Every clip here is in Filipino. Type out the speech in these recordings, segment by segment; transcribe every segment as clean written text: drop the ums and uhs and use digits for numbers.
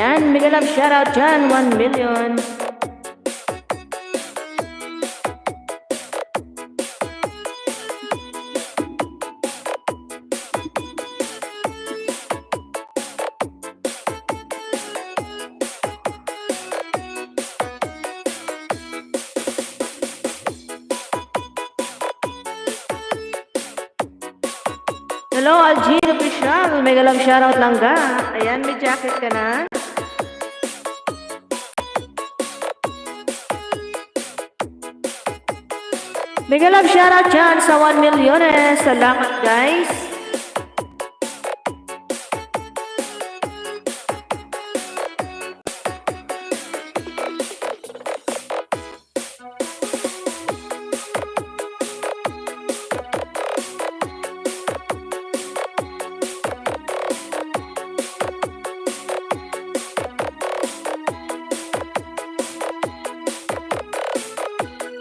Ayan, mega love shoutout dyan, 1 million. Hello, Algie Official. Mega love shoutout lang ga. Ayan, may jacket ka na. Mega love shoutout dyan sa 1 million eh. Salamat guys.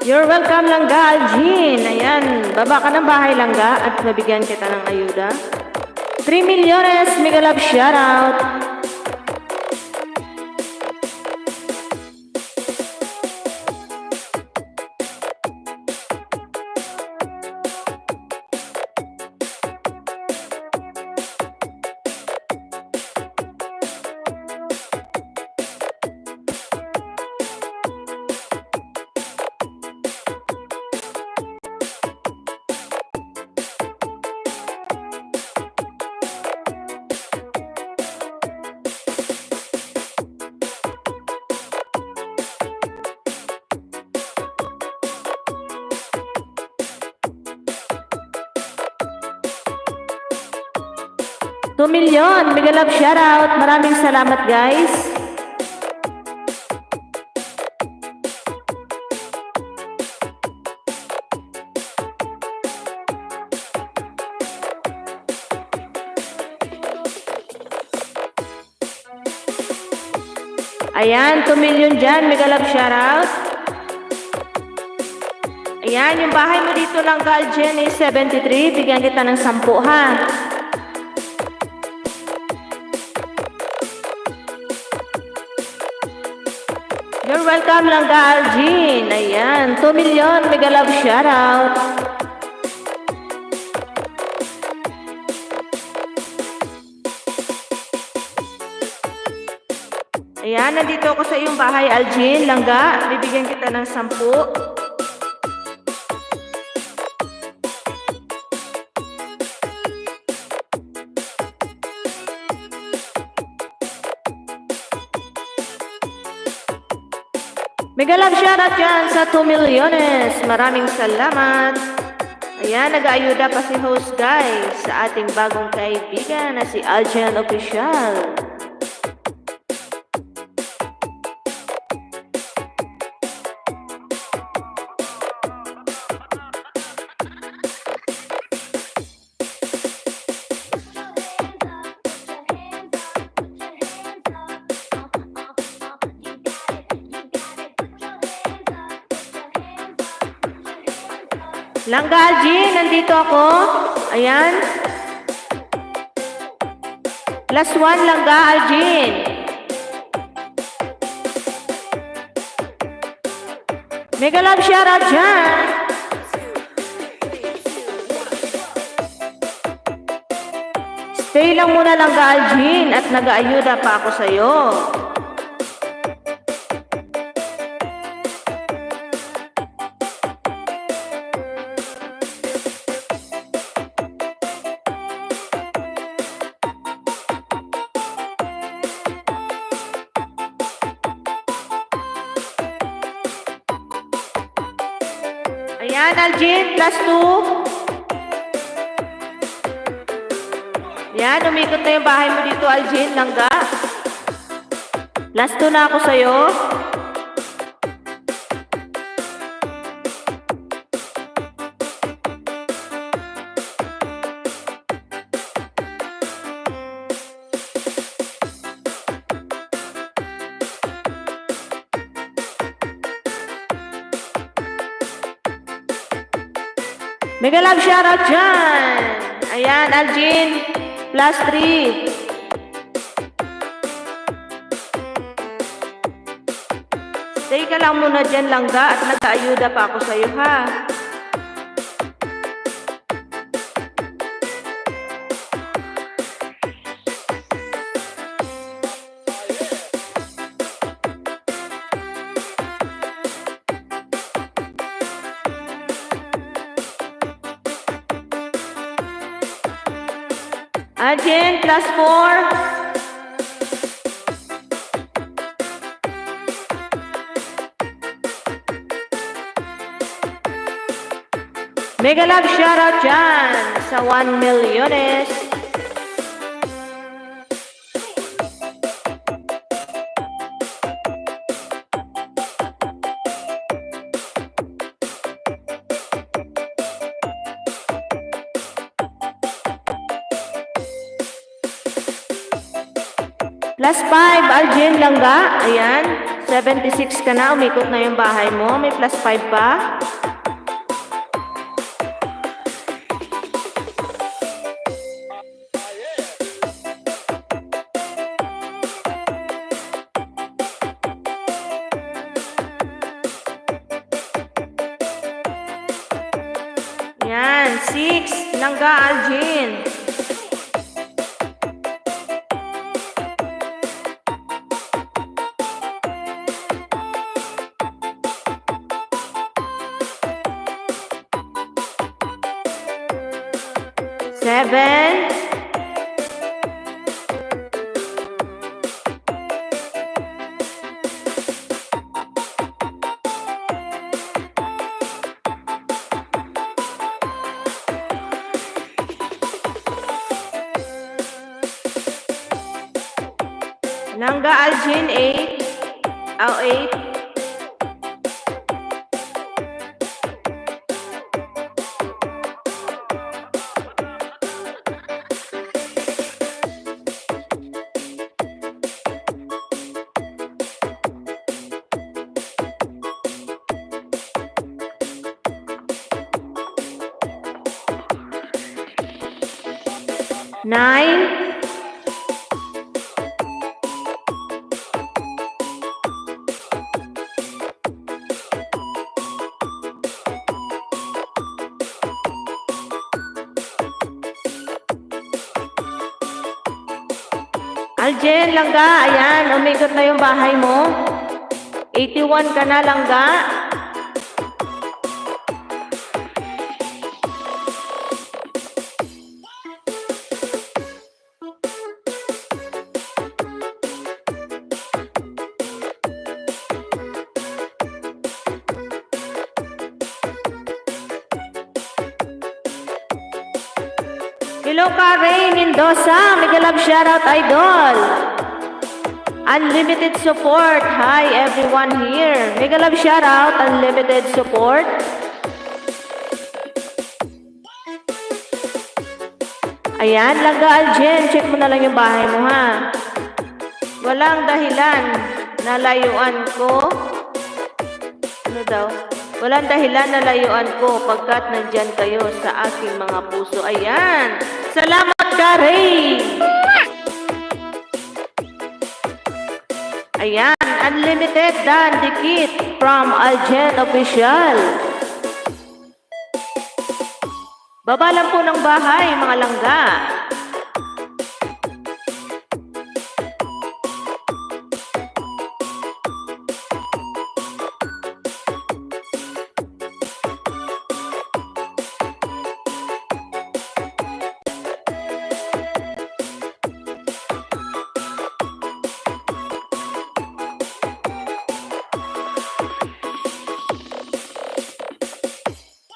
You're welcome Langga, Algin. Ayan, baba ka ng bahay Langga at mabigyan kita ng ayuda. 3 milyones, mega love shoutout. $2 million, mega love shoutout. Maraming salamat guys. Ayan, 2 million dyan, mega love shoutout. Ayan, yung bahay mo dito lang Galgen is 73. Bigyan kita ng 10 ha. You're welcome lang Galgen. Ayan, 2 million, mega love shoutout. Ayan, nandito ako sa iyong bahay, Algin, Langga. Bibigyan kita ng 10. Mega love shoutout dyan sa 2 milyones. Maraming salamat. Ayan, nag-aayuda pa si host guys sa ating bagong kaibigan na si Algin Official. Langga Algin, nandito ako. Ayan. Last one, Langga Algin. Mega love shoutout dyan. Stay lang muna Langga Algin at nag-aayuda pa ako sa'yo. Ayan, Algin, plus 2. Ayan, umikot na yung bahay mo dito, Algin, Langga. Last 2 na ako sa'yo. Mega love shoutout dyan. Ayan, Algin, plus 3. Stay ka lang muna dyan, langga, at nag-aayuda pa ako sa'yo, ha? Aljen, plus 4. Mega love shoutout dyan sa 1 milliones. Plus 5, Aljen langga. Ayan, 76 ka na. Umikot na yung bahay mo. May plus 5 pa. Yan, 6, langga Aljen. Seven. Langga Aljen, 8. Oh, 8. Nine. Aljen, langga, ayan, umikot na yung bahay mo. 81 ka na, langga. Hello, Karen Mendoza. Mega love shoutout, idol. Unlimited support. Hi, everyone here. Mega love shoutout, unlimited support. Ayan, langga Aljen. Check mo na lang yung bahay mo, ha? Walang dahilan na layuan ko. Ano daw? Walang dahilan na layuan ko pagkat nandyan kayo sa aking mga puso. Ayan. Salamat, Karen. Ayan. Unlimited dan dikit from Aljen Official. Baba lang po ng bahay, mga langga.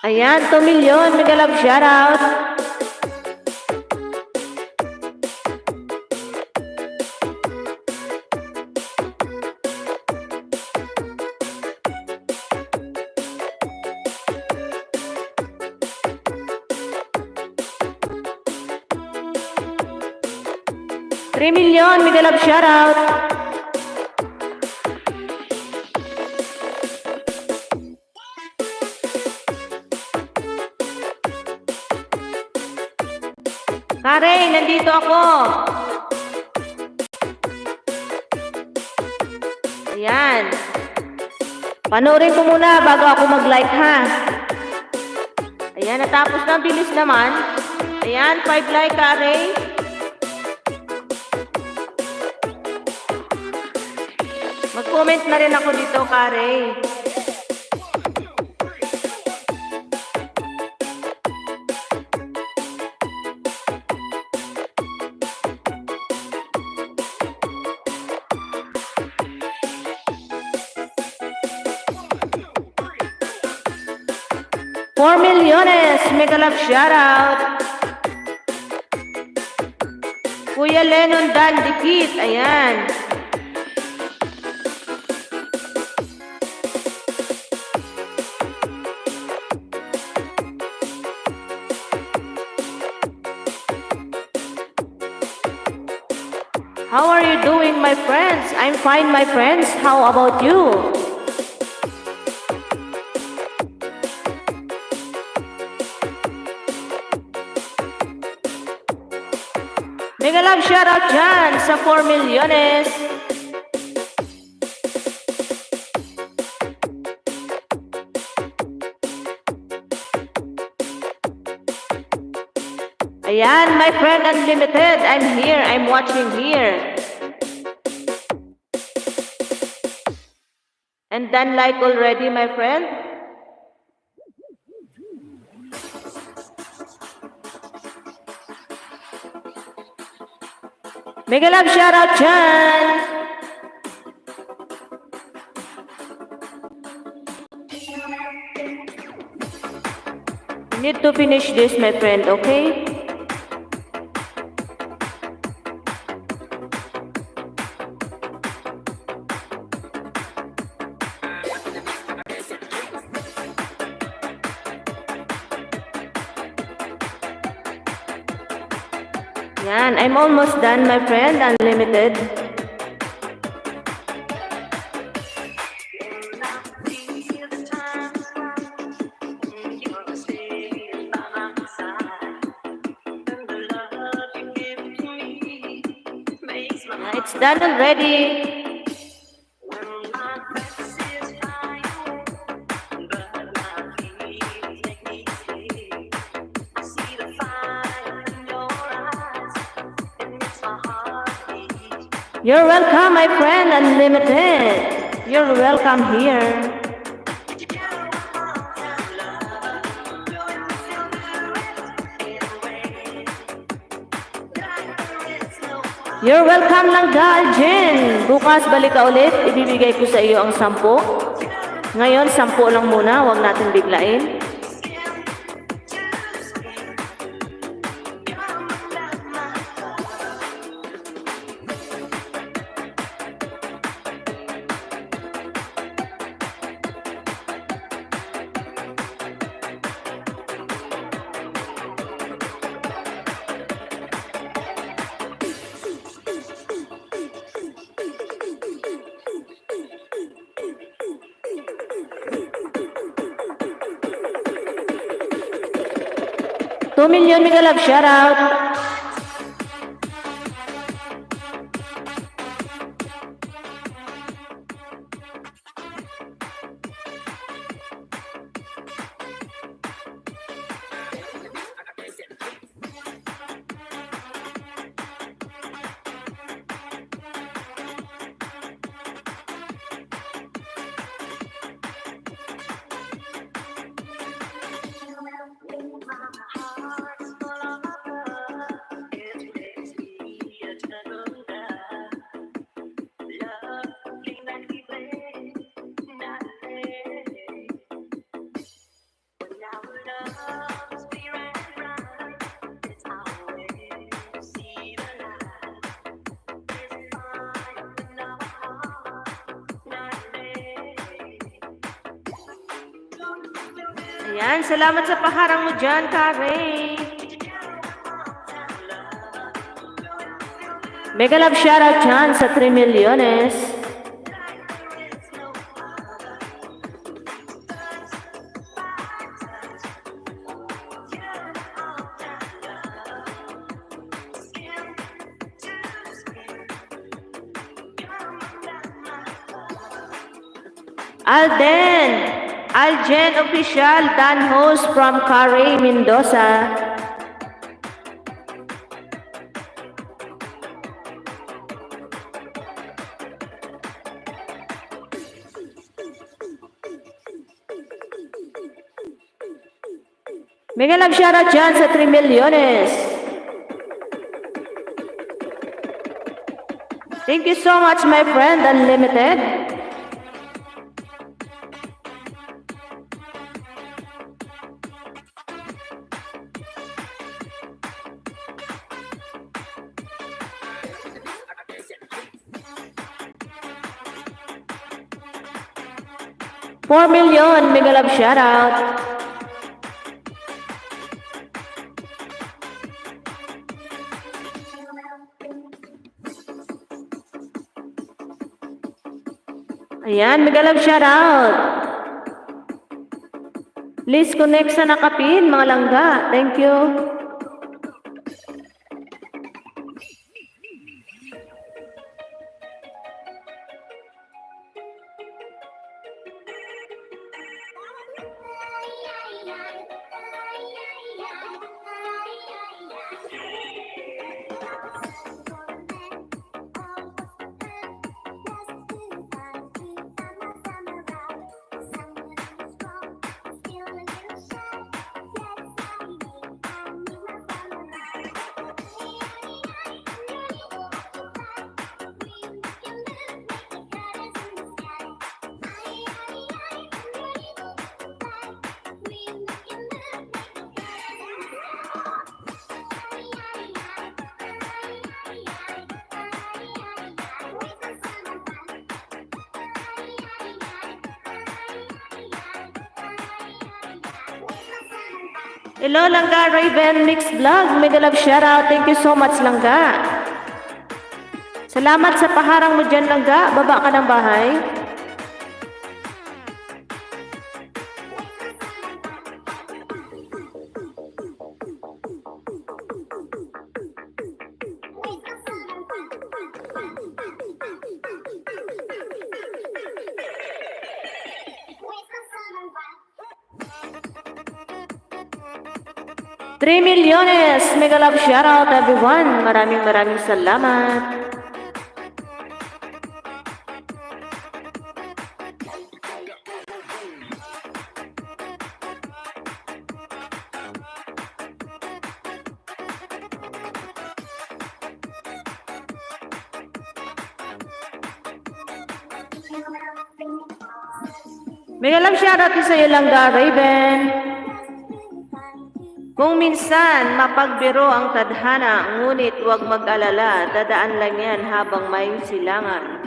Ayan, 2 million. Mega love shoutout. $3 million. Mega love shoutout. Karen, nandito ako. Ayan. Panoorin ko muna bago ako mag-like ha. Ayan, natapos na. Bilis naman. Ayan, 5 like ka, Ray. Mag-comment na rin ako dito, Kare. $4 milyones, mega love shoutout. Kuya Lennon Dan Dikit, ayan. How are you doing, my friends? I'm fine, my friends. How about you? Mega love shoutout dyan sa 4 milyones. Ayan, my friend Unlimited. I'm here. I'm watching here. And done like already, my friend. Mega love shoutout dyan. You need to finish this, my friend, okay? Yan, I'm almost done, my friend, Unlimited. It's done already. You're welcome, my friend, Unlimited. You're welcome here. You're welcome lang, Galjin. Bukas balik ka ulit. Ibibigay ko sa iyo ang 10. Ngayon, 10 lang muna. Huwag natin biglain. $2 million, mega love shoutout. Ayan, salamat sa paharang mo dyan, Kare. Mega love shoutout dyan sa 3 milyones. Aljen Official Dan Host from Carey, Mendoza. Mega love shoutout dyan sa 3 milyones. Thank you so much, my friend, Unlimited. $4 million, mega love shoutout. Ayan, mega love shoutout. Please connect sa nakapin, mga langga. Thank you. Hello, Langga Raven Mix Vlog. Mega love shoutout. Thank you so much, Langga. Salamat sa paharang mo dyan, Langga. Baba ka ng bahay. $3 milyones. Mega love shoutout, everyone. Maraming salamat. Mega love shoutout sa iyo, Langga Raven. Kung minsan mapagbiro ang tadhana, ngunit huwag mag-alala, dadaan lang yan habang may silangan.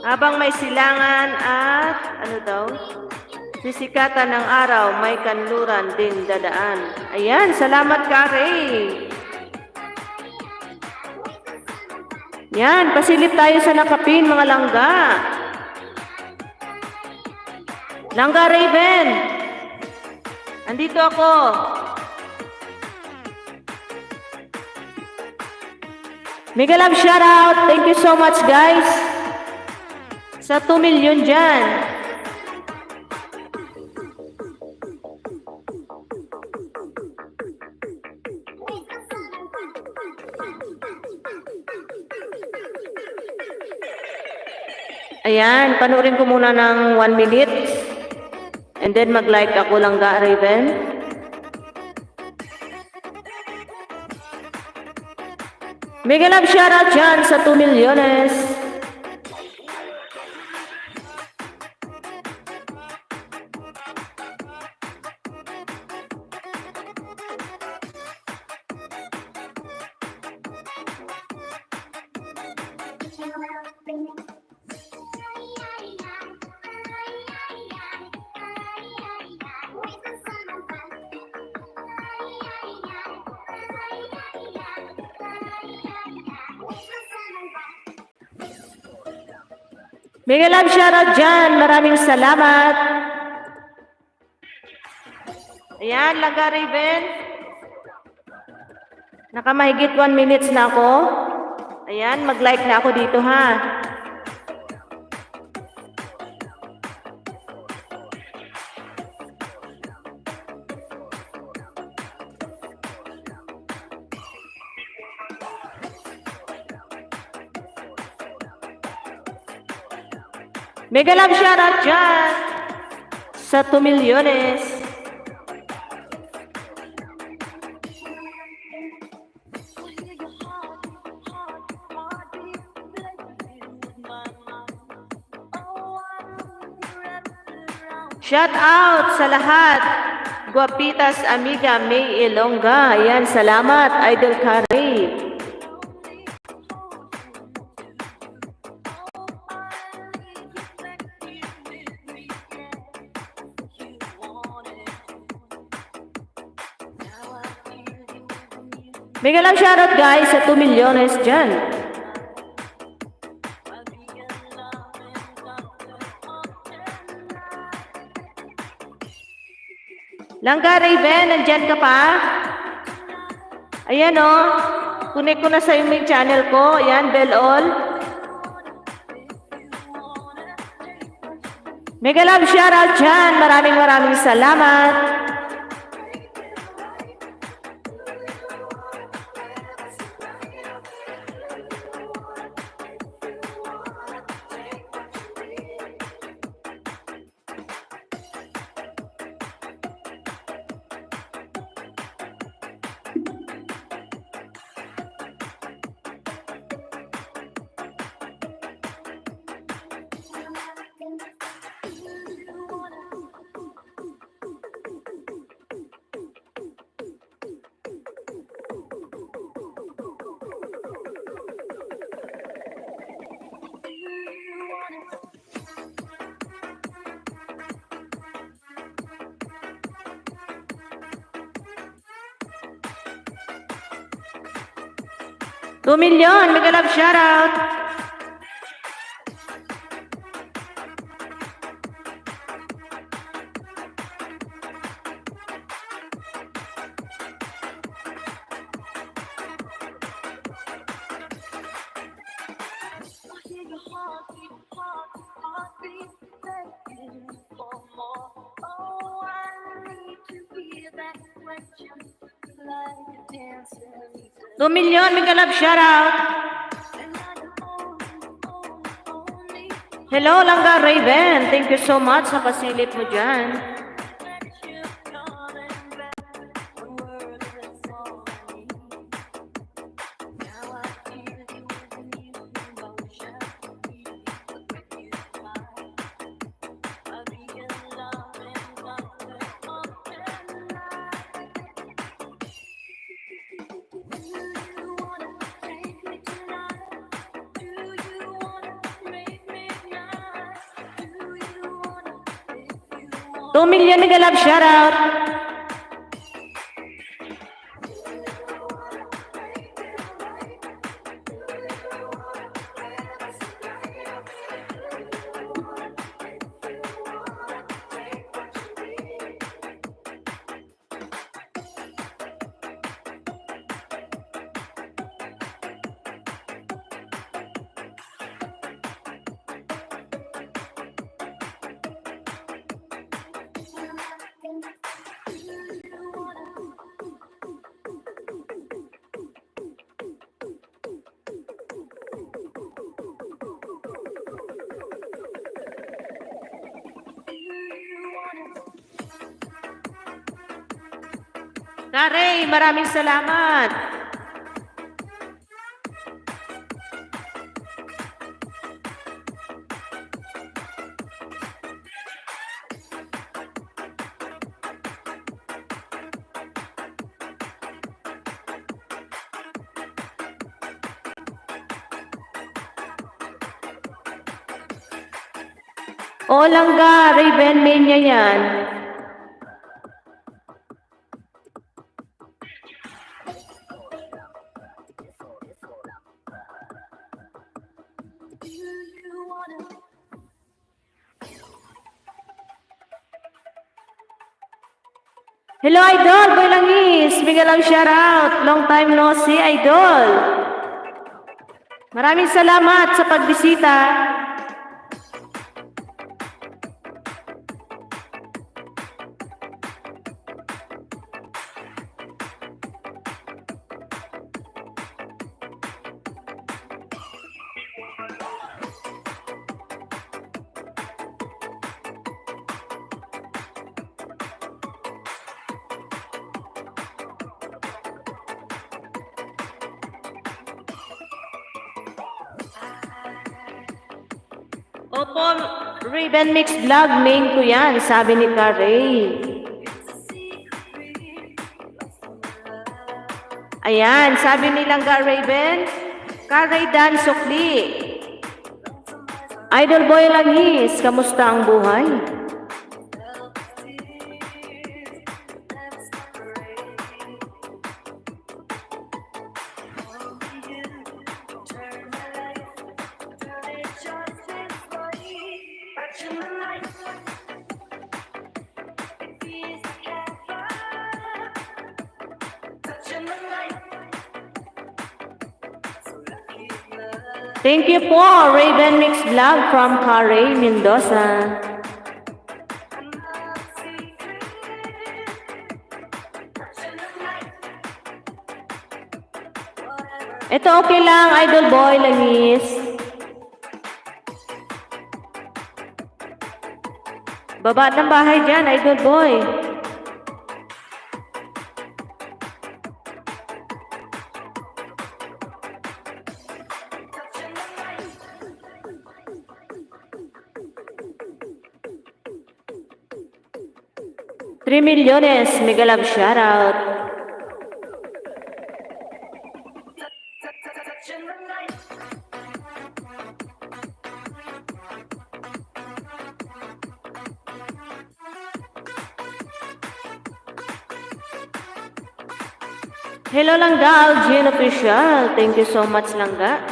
Habang may silangan at, sisikatan ng araw, may kanluran din dadaan. Ayan, salamat, Carey. Yan, pasilip tayo sa nakapin, mga langga. Langga Raven. Andito ako. Mega love shoutout. Thank you so much, guys. Sa 2 million dyan. Ayan, panoorin ko muna ng 1 minute. And then mag-like ako, Langga Raven. Mega love shoutout dyan sa 2 milyones. Mega love shoutout dyan. Maraming salamat. Ayan, Langga Raven. Nakamahigit 1 minutes na ako. Ayan, mag-like na ako dito ha. Mega love shoutout dyan sa 2 milyones. Shout out sa lahat. Guapitas amiga May Ilongga. Ayan, salamat Idol Kari. Mega love shoutout guys sa 2 milyones dyan. Langga Raven, nandyan ka pa? Ayan o. Connect ko na sa yung main channel ko. Ayan, bell all. Mega love shoutout dyan. Maraming salamat. $2 million, mega love shoutout. $2 million, mega love shoutout. Hello, Langga Raven. Thank you so much sa pasilip mo dyan. $2 million, mega love shoutout. Kare, maraming salamat. O Langga, Raven Mania yan. Hello, Idol! Boy Langis! Bigyan lang shoutout. Long time no see, Idol! Maraming salamat sa pagbisita. Opo, Raven Mix Vlog, main ko yan, sabi ni Karay. Ayan, sabi nilang Raven, Karay Dan Sukli. Idol Boy Langis, kamusta ang buhay? Thank you po, Raven Mix Vlog from Caray, Mendoza. Ito okay lang, Idol Boy Langis. Baba ng bahay dyan, Idol Boy. $3 milyones, mega love shoutout. Hello Langga, Algin Official. Thank you so much Langga.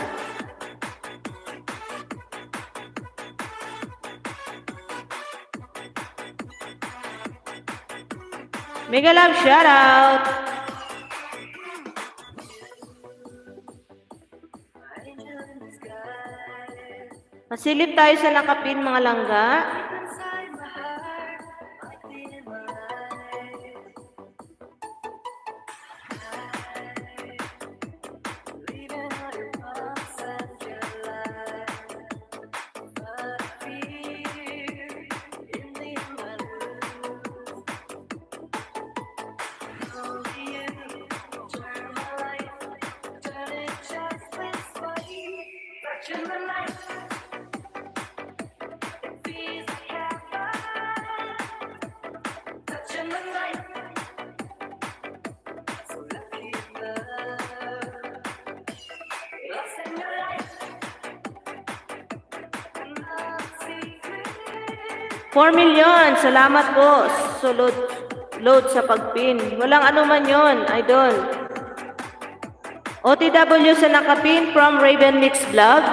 Mega love shoutout. Masilip tayo sa nakapin mga langga. $4 million. Salamat po. Sulod load sa pagpin. Walang anuman yon, Idol. OTW sa nakapin from Raven Mix Vlog.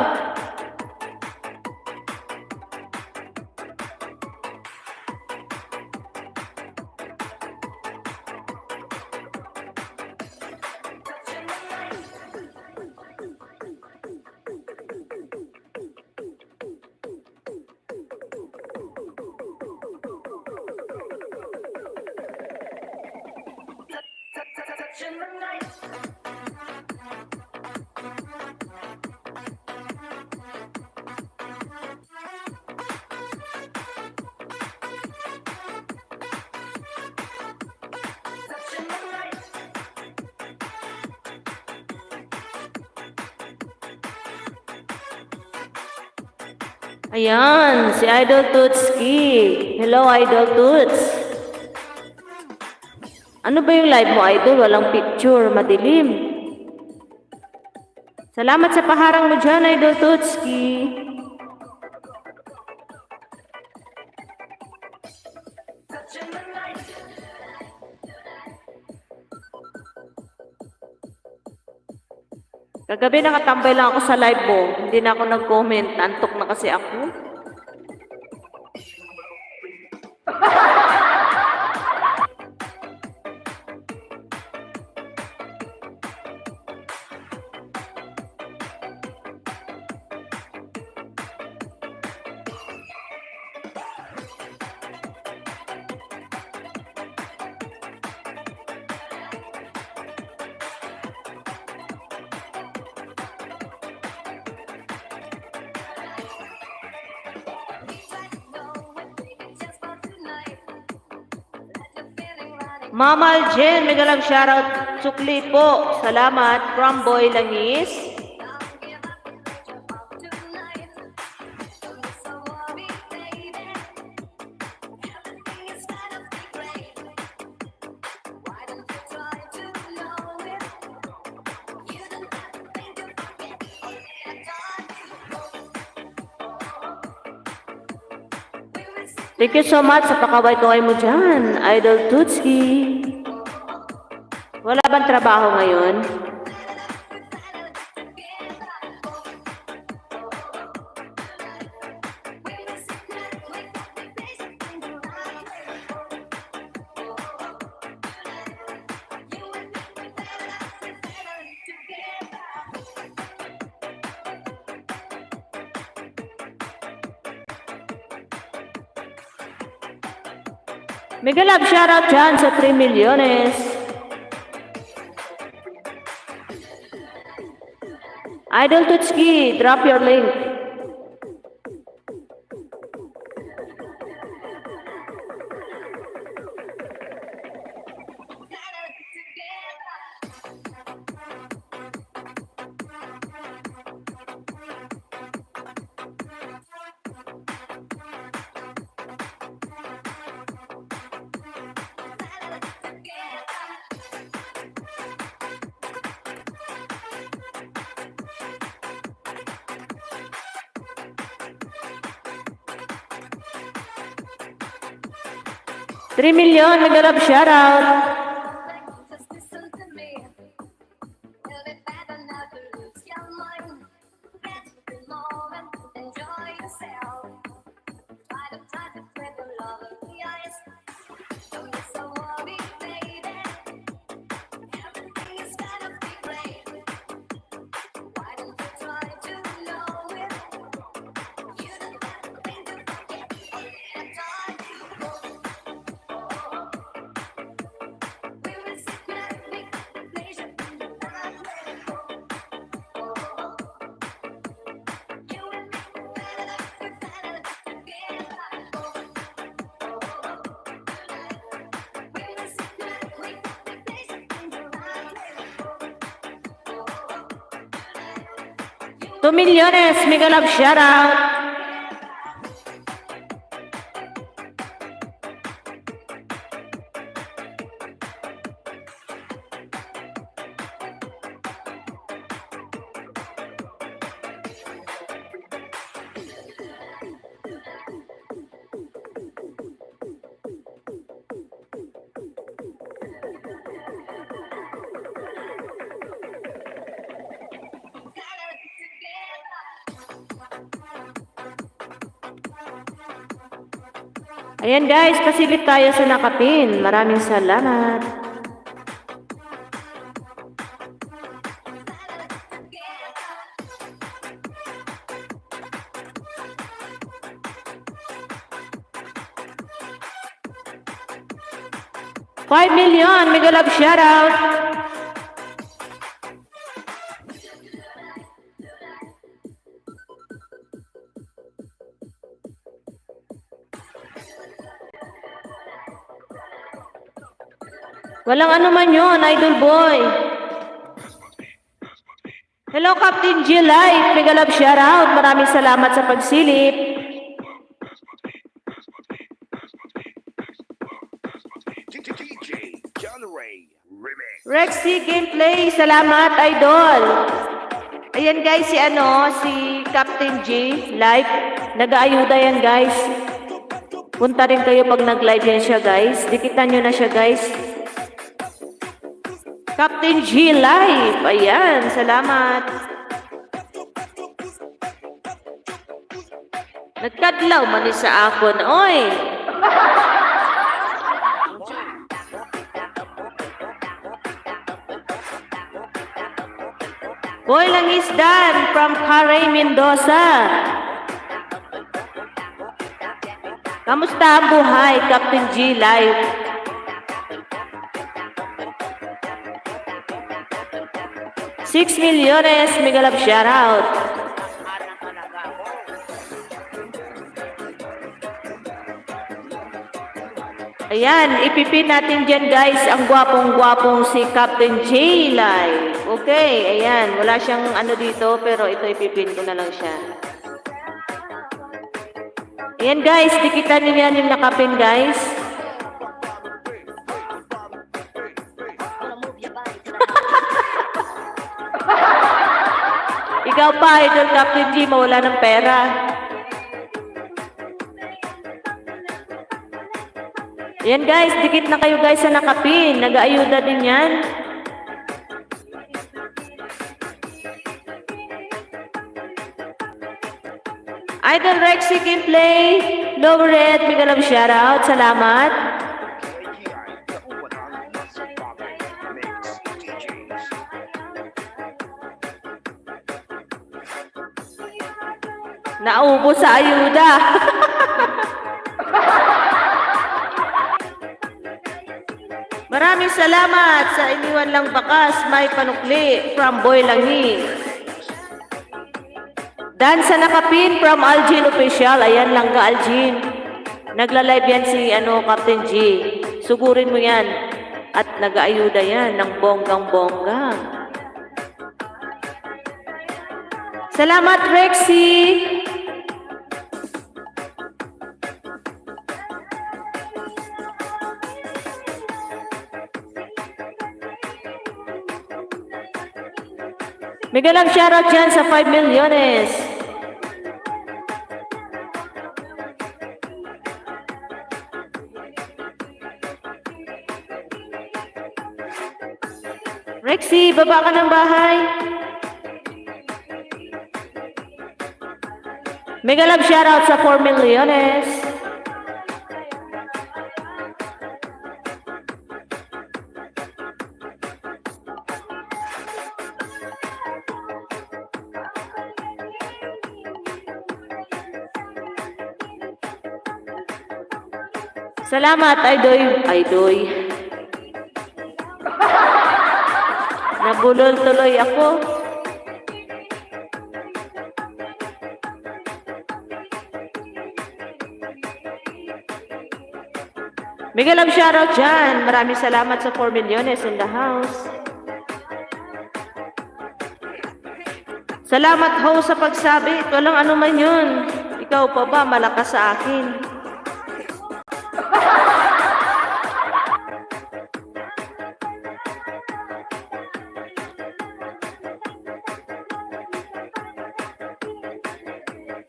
Ayan, si Idol Tutski. Hello, Idol Tuts. Ano ba yung live mo, Idol? Walang picture, madilim. Salamat sa paharang mo dyan, Idol Tutski. Kagabi nakatambay lang ako sa live mo. Hindi na ako nag-comment. Antok na kasi ako. Mama Aljen, mega love shoutout. Sukli po. Salamat. From Boy Langis. Thank you so much sa pakaway-kaway mo dyan, Idol Tutski. Wala bang trabaho ngayon? Mega love shoutout dyan sa 3 milyones. Idol Tutski, drop your link. $3 million, mega love shoutout. $2 milyones, mega love shoutout. Ayan guys, pasilip tayo sa nakapin. Maraming salamat. $5 million, mega love shoutout. Walang ano man yun, Idol Boy. Hello, Captain G Life. Mega love shoutout. Maraming salamat sa pagsilip. Rexy Gameplay. Salamat, Idol. Ayan guys, si Captain G Life. Nag-aayuda yan guys. Punta rin kayo pag nag-live yan siya guys. Dikitan nyo na siya guys. Captain G Live. Ayan, salamat. Nagkadlaw man sa akon, oy. Boy Langis Dan from Caray, Mendoza. Kamusta ang buhay, Captain G Live? $6 milyones, mega love shoutout. Ayan, ipipin natin dyan guys ang gwapong-gwapong si Captain J Live. Okay, ayan. Wala siyang ano dito pero ito ipipin ko na lang siya. Ayan guys, dikitan niyo yan yung nakapin guys. Ikaw pa, idol Captain G, mawala ng pera. Ayan guys, dikit na kayo guys sa nakapin. Nag-aayuda din yan. Idol Rexy can play. Lower it. Big love shoutout. Salamat. Naubo sa ayuda. Maraming salamat sa iniwan lang bakas, may panukli from Boy Langis. Dan sa nakapin from Aljin Official. Ayan lang ka Aljin. Nagla-live yan si Captain G. Sugurin mo yan. At nag-aayuda yan ng bonggang-bongga. Salamat Rexy. Mega lang shoutout dyan sa 5 milyones. Rexy, baba ka ng bahay. Mega love shoutout sa 4 milyones. Salamat, Aydoy. Nabulol tuloy ako. Mega love shoutout dyan. Maraming salamat sa 4 milyones in the house. Salamat ho sa pagsabi. Ito lang ano man yun. Ikaw pa ba malakas sa akin?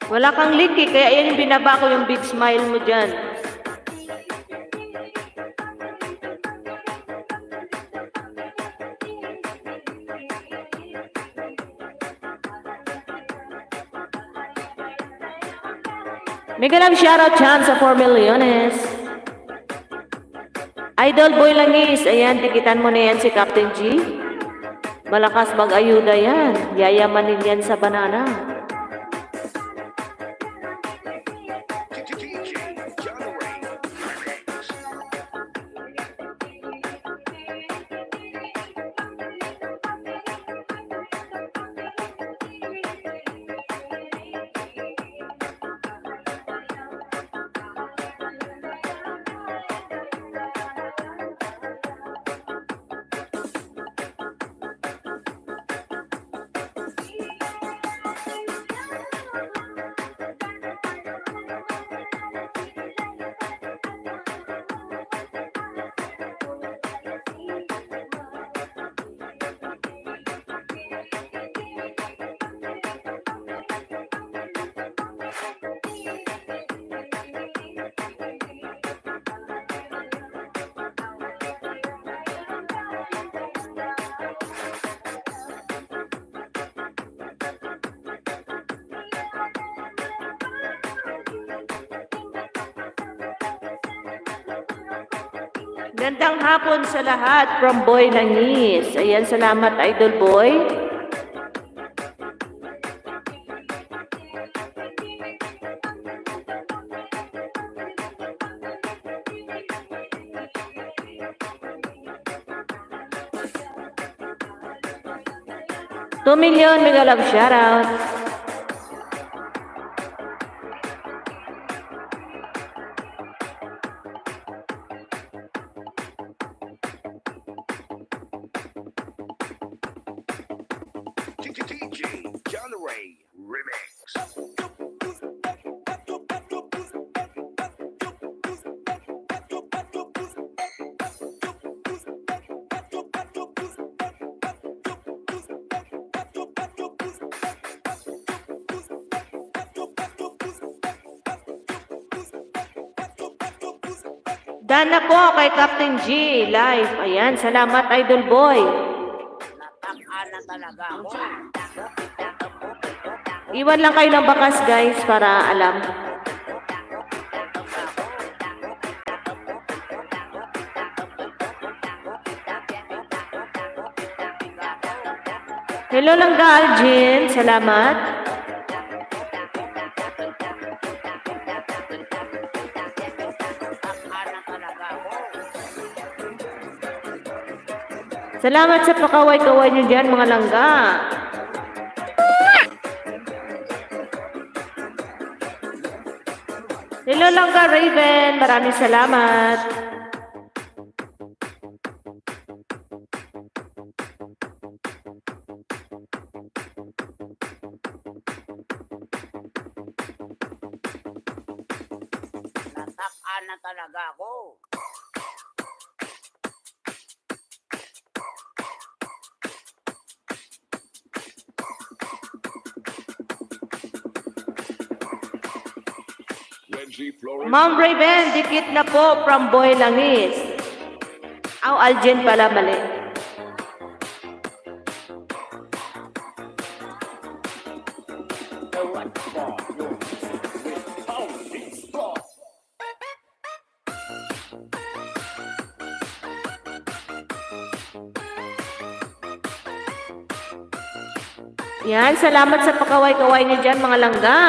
Wala kang link eh, kaya yan yung binaba ko yung big smile mo dyan. Mega love shoutout dyan sa 4 milyones. Idol Boy Langis, ayan, tikitan mo na yan si Captain G. Malakas mag-ayuda yan. Yayamanin yan sa banana. Gandang hapon sa lahat from Boy Langis. Ayan, salamat Idol Boy. $2 million, mega love shoutout. DJ Genre Remix. Dan na po kay Captain G live. Ayan, salamat Idol Boy. Iwan lang kayo ng bakas guys para alam. Hello lang Aljin, salamat. Salamat sa pakaway-kaway nyo dyan mga langga. Hello langga Raven, maraming salamat. Natakpan na talaga ako. Ma'am Raven, dikit na po from Boy Langis. Aljen pala mali. Yan, salamat sa pakaway-kaway niyo dyan mga langga.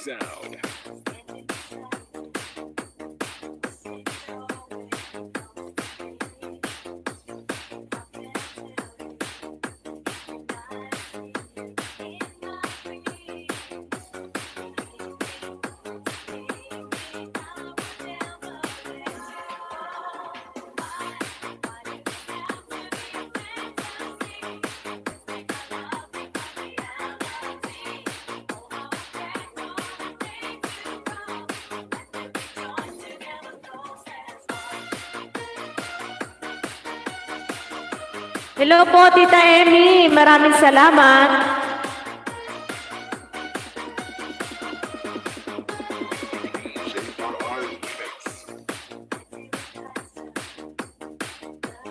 Sound. Hello po, Tita Emmy. Maraming salamat.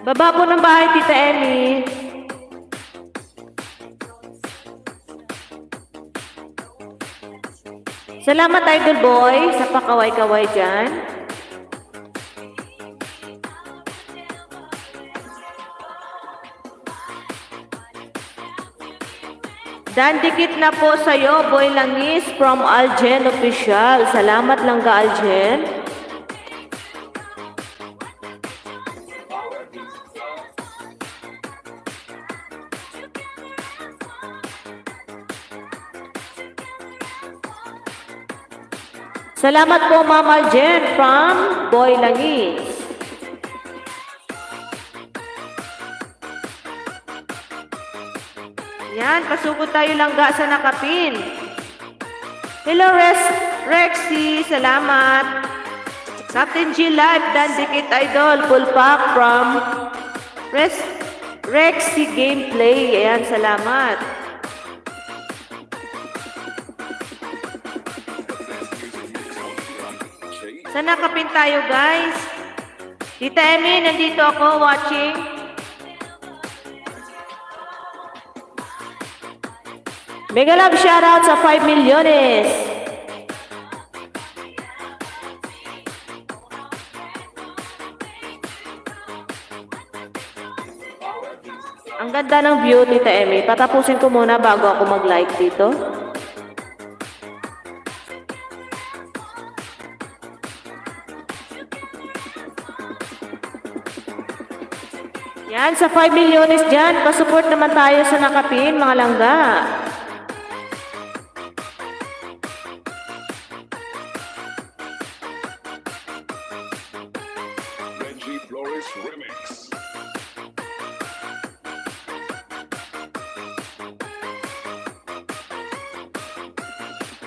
Baba po ng bahay, Tita Emmy. Salamat, Idol Boy, sa pakaway-kaway dyan. Dan, dikit na po sa'yo, Boy Langis from Aljen Official. Salamat lang ka, Aljen. Salamat po, Ma'am Aljen from Boy Langis. Yan, pasugod tayo langga sa nakapin. Hello, Rexy, salamat. Captain G Live, Dan Dikit Idol, full pack from Rexy Gameplay. Ayan, salamat. Sa nakapin tayo, guys. Tita Emmy, nandito ako watching. Mega love shoutout sa 5 milyones. Ang ganda ng view, Tita Emmy. Patapusin ko muna bago ako mag-like dito. Yan sa 5 milyones dyan, pasupport naman tayo sa nakapin, mga langga. Benji Flores Remix.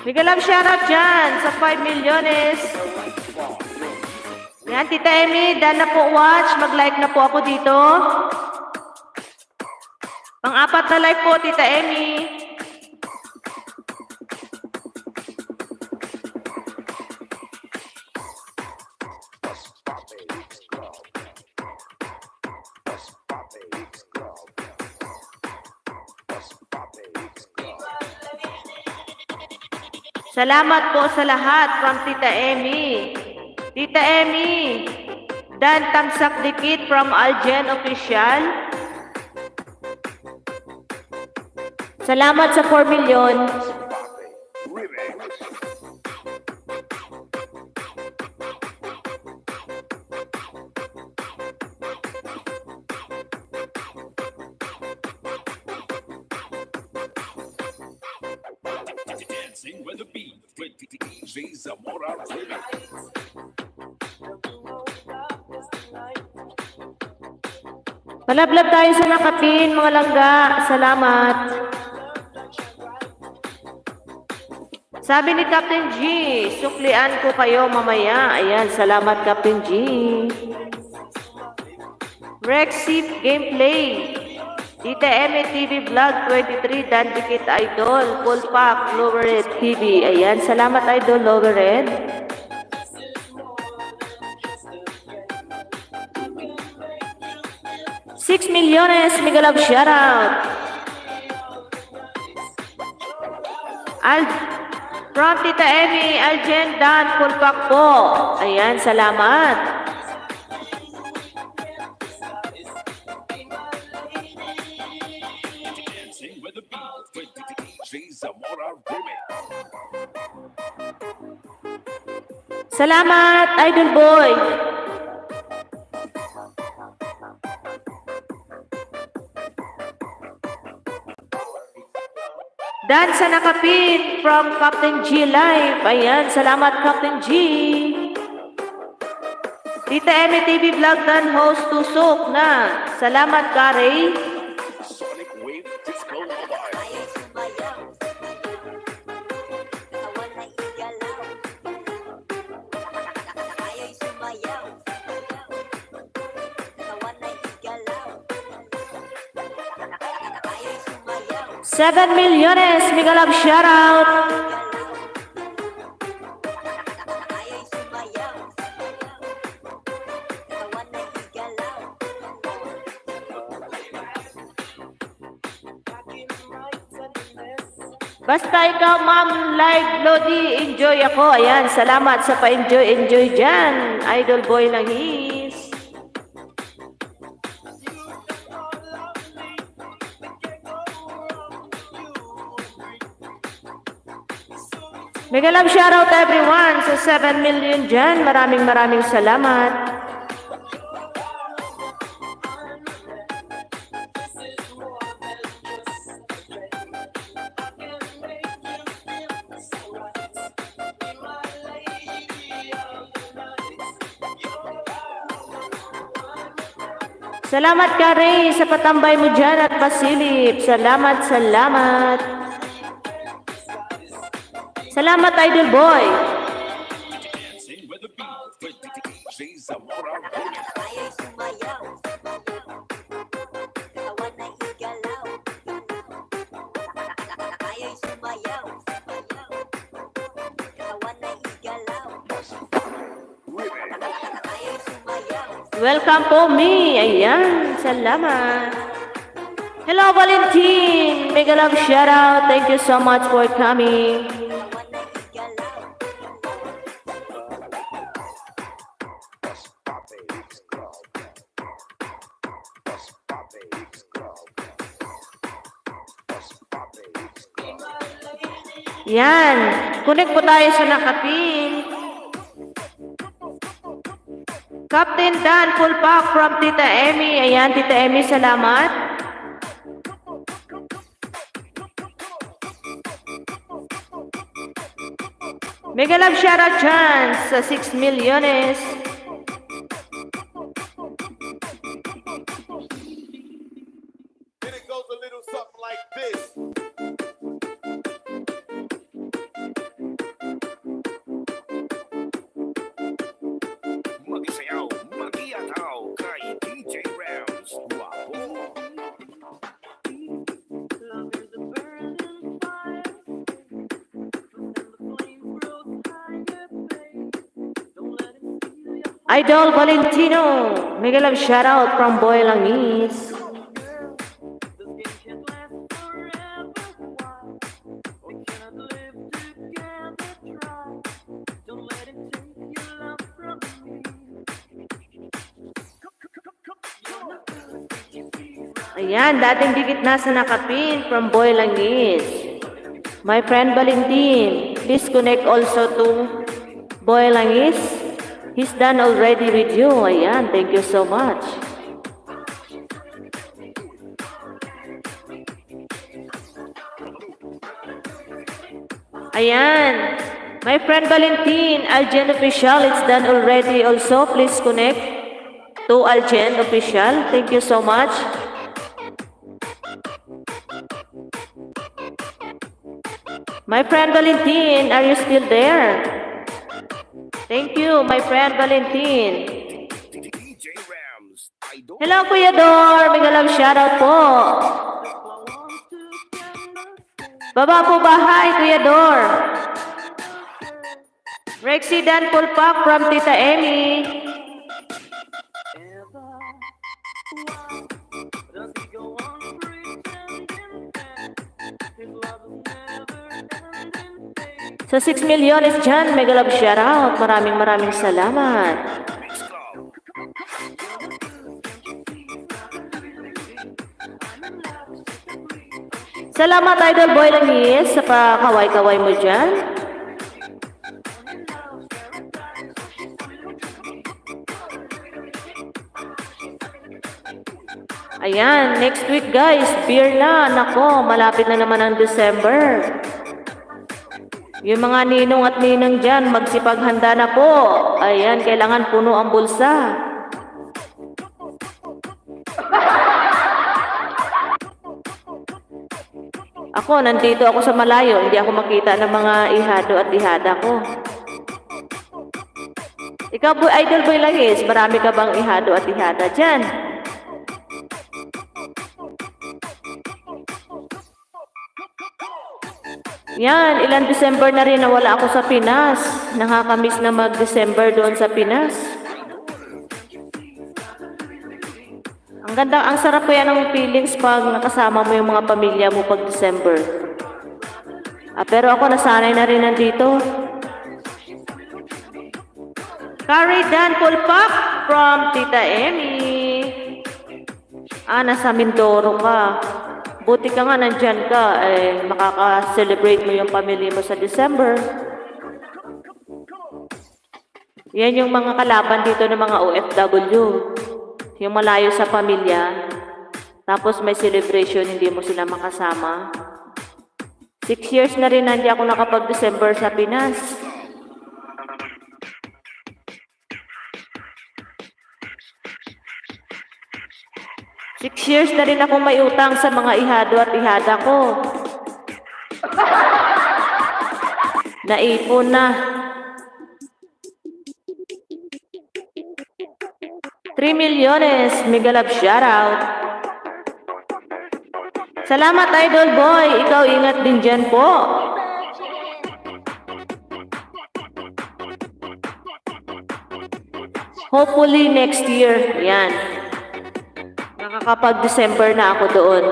Mega love shoutout dyan sa 5 milyones. Yan, Tita Emmy, done na po watch. Mag-like na po ako dito. Pang-apat na like po, Tita Emmy. Salamat po sa lahat from Tita Emmy. Tita Emmy, Dan Tamsak Dikit from Algen Official. Salamat sa 4 milyon. Remix. Dancing with the beat with DJ Zamora Remix. Palablab tayo sa nakapin, mga langga. Salamat. Sabi ni Captain G, suklian ko kayo mamaya. Ayan, salamat Captain G. Rexip Gameplay. Tita Emmy TV Vlog 23, Dan Dikit Idol. Full Pack, Lower Red TV. Ayan, salamat Idol, Lower Red. $6 milyones, mega love shoutout. From Tita Emmy, Algen Dan, full pack po. Ayan, salamat. Dancing with the beat with DJ Zamora Remix. Salamat, Idol Boy. Dan sa nakapit from Captain G Live. Ayan, salamat Captain G. Tita Emmy TV Vlog Dan host tusok na. Salamat Kari. Sonic Wave Disco Mobile. $7 milyones, mega love shoutout. Basta ikaw, Ma'am Live Lodi, enjoy ako. Ayan, salamat sa pa-enjoy dyan. Idol Boy lang his. Mega love shoutout everyone sa 7 million dyan. Maraming salamat. Salamat ka Ray sa patambay mo dyan at pasilip. Salamat. Salamat Idol Boy. Dancing with the beat with DJ Zamora Remix. Welcome po me. Ayan, salamat. Hello Valentin. Mega love shoutout. Thank you so much for coming. Yan. Connect po tayo sa nakapin. Captain Dan Pulpak from Tita Emmy. Ayan, Tita Emmy, salamat. Mega love shoutout dyan sa 6 milyones. And it goes a little something like this. Mag-isayaw, mag-iataw kay DJ Rams. Guwapo. Idol Valentino. Mega love shoutout from Boy Langis. Ayan, dating dikit na sa nakapin from Boy Langis. My friend Valentin, please connect also to Boy Langis. He's done already with you. Ayan, thank you so much. Ayan, my friend Valentin, Algen Official, it's done already also. Please connect to Algen Official. Thank you so much. My friend Valentin, are you still there? Thank you, my friend Valentin. DJ Rams. Idol. Hello, Kuya Dor. Mega love shoutout po. Baba po bahay, Kuya Dor. Rexy Dan Pulpak from Tita Emmy. Sa 6 milyones dyan, mega love shoutout. Maraming salamat. Salamat, Idol Boy Langis, sa pakaway-kaway mo dyan. Ayan, next week guys, beer na. Nako, malapit na naman ang December. Yung mga ninong at ninang dyan, magsipaghanda na po. Ayan, kailangan puno ang bulsa. Ako, nandito ako sa malayo. Hindi ako makita ng mga ihado at ihada ko. Ikaw, Idol Boy Langis, marami ka bang ihado at ihada dyan? Yan, ilang December na rin na wala ako sa Pinas. Nakakamiss na mag-December doon sa Pinas. Ang ganda, ang sarap ko yan ng feelings pag nakasama mo yung mga pamilya mo pag December. Pero ako nasanay na rin nandito. Carrie Dan Pulpak from Tita Emmy. Nasa Mindoro ka. Buti ka nga nandyan ka, makaka-celebrate mo yung pamilya mo sa December. Yan yung mga kalaban dito ng mga OFW. Yung malayo sa pamilya, tapos may celebration, hindi mo sila makasama. 6 years na rin nandiyan ako nakapag-December sa Pinas. Six years na rin ako may utang sa mga ihado at ihada ko. Naipon na. 3 milyones, mega love shoutout. Salamat, Idol Boy. Ikaw ingat din dyan po. Hopefully next year. Yan. Nakakapag-December na ako doon.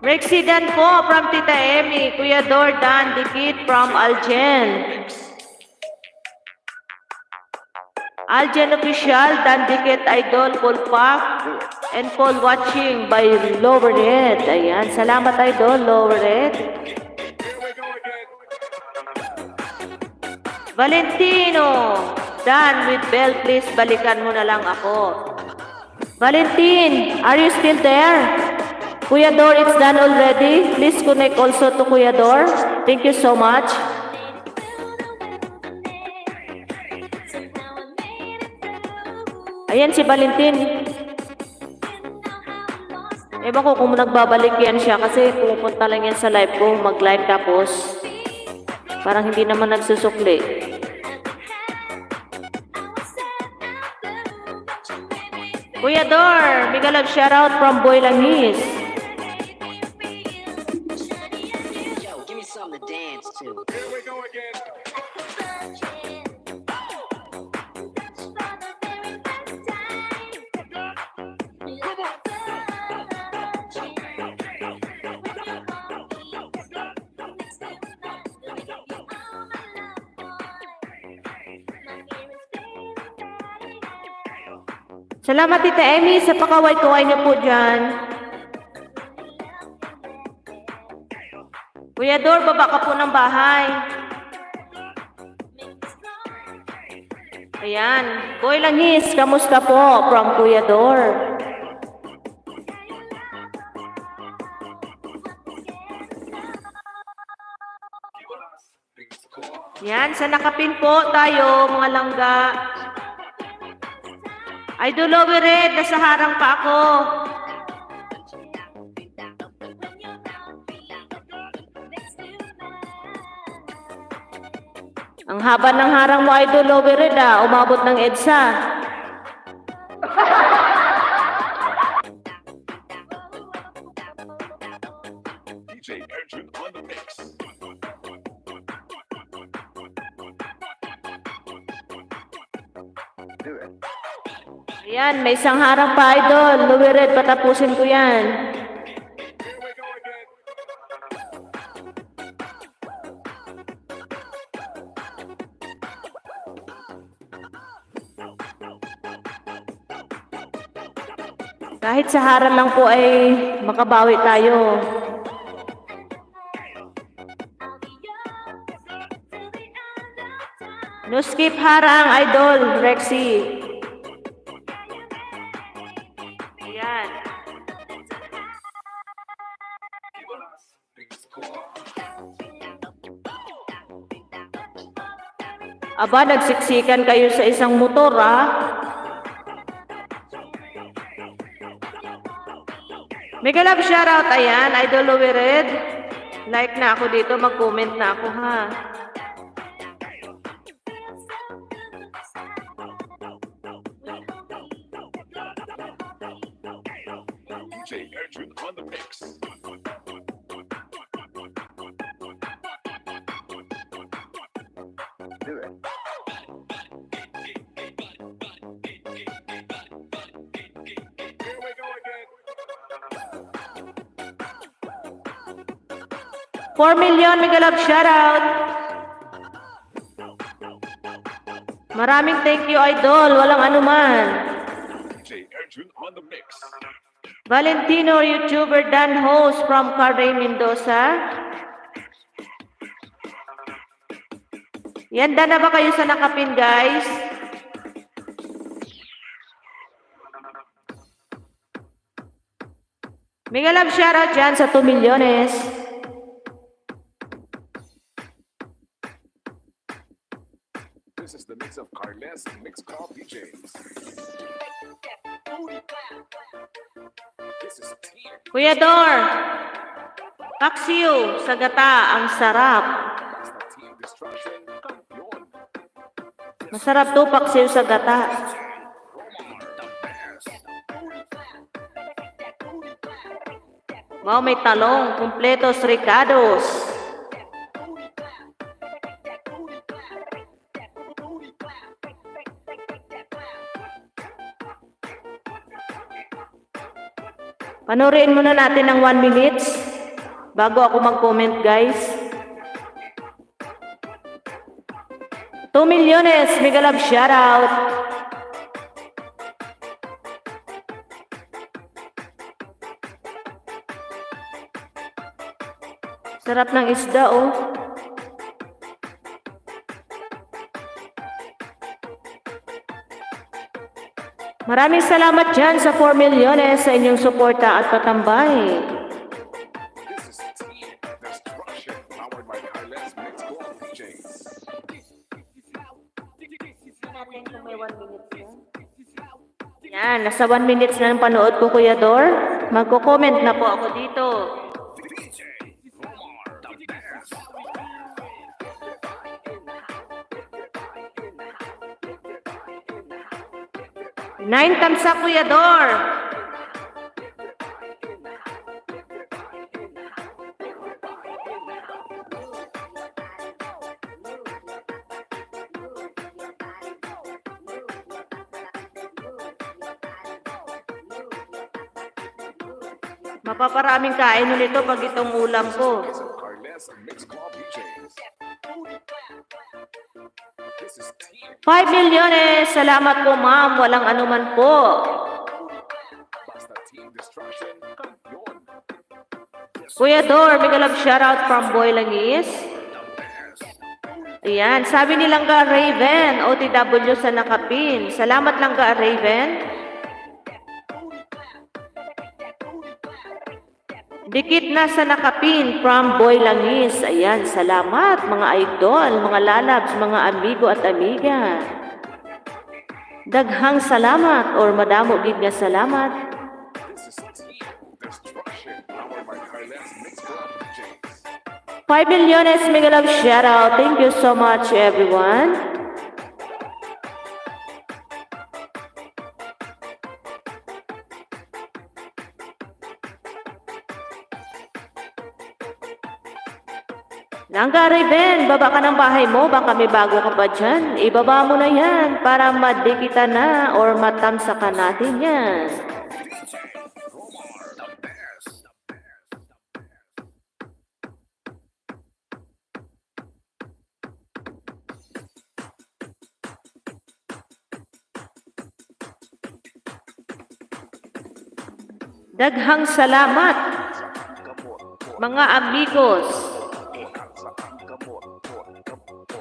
Rexy Dan po from Tita Emmy. Kuya Dor Dan Dikit from Algen. Algen Official, Dan Dikit Idol Pulpak. And Paul watching by Lower Red. Ayan, salamat idol, Lower Red. Valentino, done with bell, please balikan mo na lang ako. Valentin, are you still there? Kuya Dor, it's done already. Please connect also to Kuya Dor. Thank you so much. Ayan si Valentin. Ewan ko kung nagbabalik yan siya kasi pupunta lang yan sa live ko, mag-live tapos parang hindi naman nagsusukli. Kuya Dor, big love shoutout from Boy Langis. Yo, give me something to dance to. Here we go again. Salamat Tita Emmy sa pakaway-kaway niyo po dyan. Kuya Dor, baba ka po ng bahay. Ayan, Boy Langis, kamusta po from Kuya Dor? Yan, sa nakapin po tayo, mga langga. Idol Lower Red, nasa harang pa ako. Ang haba ng harang mo, Idol Lower Red, umabot ng EDSA. DJ Andrew on the mix. Do it. Ayan, may isang harang pa, Idol. Lower Red, patapusin ko yan. Here we go again. Kahit sa harang lang po ay makabawi tayo. No skip harang, Idol, Rexy. Ayan. Aba, nagsiksikan kayo sa isang motor, Mega love shoutout, ayan, Idol Lower Red. Like na ako dito, mag-comment na ako, ha. DJ Andrew on the mix. Do it. Here we go again. 4 million, mega love shoutout. Maraming thank you, Idol. Walang anuman. DJ Andrew on the mix. Valentino, YouTuber Dan host from Carday, Mendoza. Yanda na ba kayo sa nakapin, guys? Mega love shoutout dyan sa 2 milyones. This is the mix of Carles Mix Call DJs. This is Team. Kuya Dor, paksiw sa gata, ang sarap. Basta Team Destruction. Kampiyon. Masarap to paksiw sa gata. Wow, may talong, kumpletos, ricados. Panoorin muna natin ng 1 minutes bago ako mag-comment, guys. 2 milyones, mega love shoutout. Sarap ng isda, oh. Maraming salamat dyan sa 4 milyones sa inyong suporta at patambay. This is Team Destruction, powered by Carles Mix Club DJs. Yan, nasa 1 minutes na ng panood ko, Kuya Dor. Magko-comment na po ako dito. DJ Romar, the best. 9 tamsak, Kuya Dor. Mapaparaming kain nito pag itong ulam ko. Carles Mix Club DJs. This is Team 5 milyones. Salamat po, ma'am. Walang anuman po. Basta Team Destruction, kampiyon. Kuya Dor, mega love shoutout from Boy Langis. Ayan, sabi ni Langga Raven, OTW sa Nakapin. Salamat Langga Raven. Dikit na sa Nakapin from Boy Langis. Ayan, salamat mga idol, mga lalabs, mga amigo at amiga. Daghang salamat or madamo gid nga salamat. This is Team Destruction, powered by Carles Mix Club DJs. 5 milyones mega love shoutout. Thank you so much everyone. Langga Raven, baba ka ng bahay mo, baka may bago ka pa dyan. Ibaba mo na yan para madikita na or matamsakan natin yan. DJ Romar, the best. Daghang salamat, mga amigos.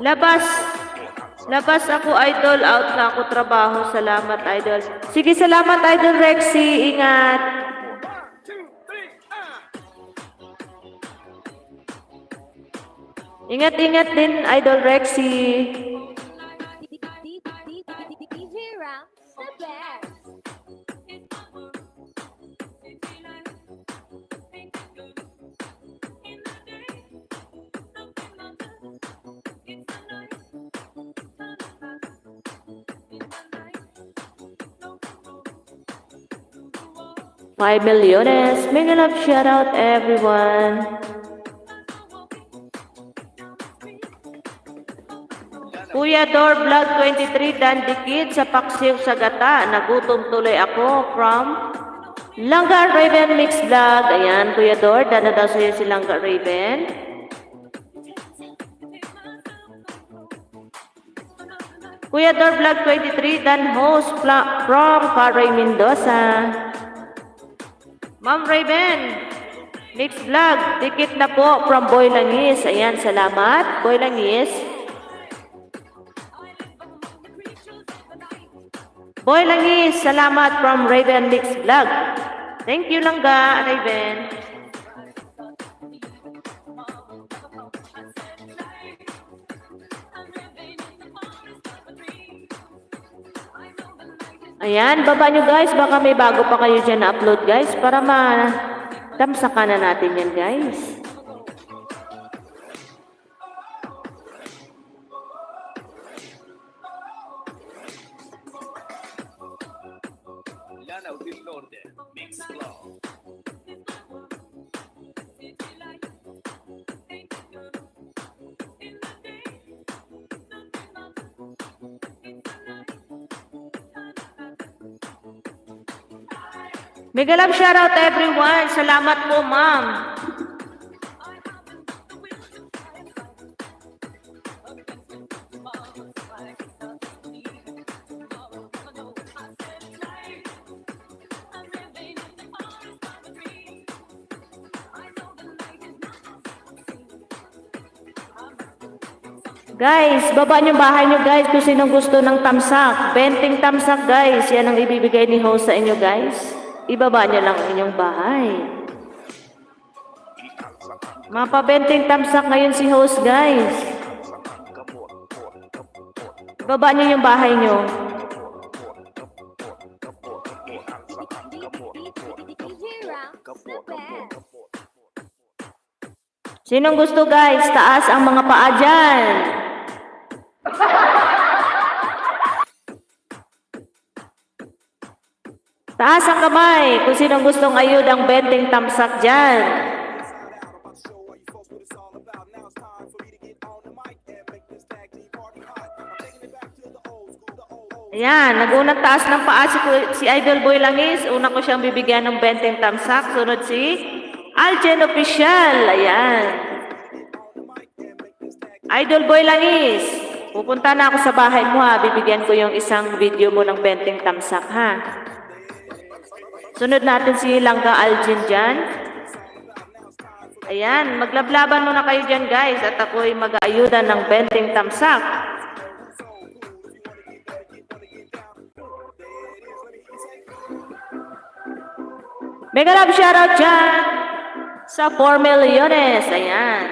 Labas ako, idol. Out na ako trabaho. Salamat, idol. Sige, salamat, idol Rexy. Ingat. Ingat-ingat din, idol Rexy. DJ Rams, the best. Five milyones. Mega love shout out everyone. Kuya Dor Vlog 23 Dan Dikit sa Paksiw sa Gata. Nagutom tuloy ako from Langga Raven Mix Vlog. Ayan, Kuya Dor. Dana daw sa'yo si Langga Raven. Kuya Dor Vlog 23 Dan host from Paray Mendoza. Ma'am Raven, Mix Vlog, dikit na po from Boy Langis. Ayan, salamat, Boy Langis. Boy Langis, salamat from Raven Mix Vlog. Thank you Langga, Raven. Ayan, baba nyo guys. Baka may bago pa kayo dyan na upload guys. Para ma-tamsakan na natin yan guys. Lanao del Norte, Mix Club. Mega love shoutout everyone. Salamat po ma'am. Guys, baba niyo bahay niyo guys kung sinong gusto ng tamsak. 20 tamsak guys, yan ang ibibigay ni host sa inyo guys. Ibaba niyo lang ang inyong bahay. Mapa 20 tamsak ngayon si host guys. Ibaba niyo yung bahay niyo. DJ Ram, the best. Sinong gusto guys? Taas ang mga paa dyan. Taas ang kamay kung sinong gustong ayud ang 20 tamsak dyan. Ayan, nag-unang taas ng paa si Idol Boy Langis. Una ko siyang bibigyan ng 20 tamsak. Sunod si Aljen Official. Ayan. Idol Boy Langis, pupunta na ako sa bahay mo ha. Bibigyan ko yung isang video mo ng 20 tamsak ha. Sunod natin si Langga Aljen dyan. Ayan, maglablaban muna kayo dyan guys. At ako'y mag-aayuda ng 20 tamsak. Mega love shoutout dyan sa 4 milyones. Ayan.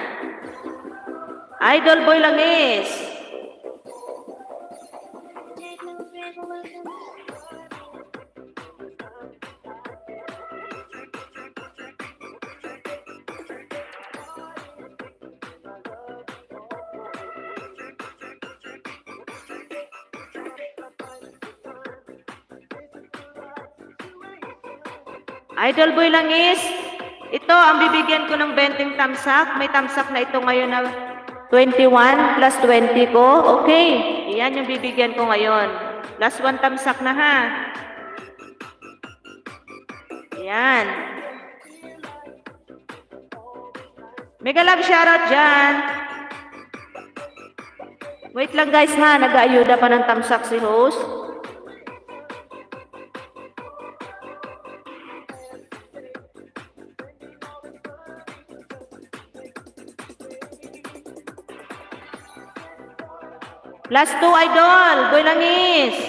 Idol Boy Langis. Idol Boy Langis, ito ang bibigyan ko ng 20 tamsak. May tamsak na ito ngayon na 21 plus 20 ko. Okay, iyan yung bibigyan ko ngayon. Plus 1 tamsak na ha. Ayan. Mega love shoutout dyan. Wait lang guys ha, nag-aayuda pa ng tamsak si host. Plus 2 Idol, Boy Langis.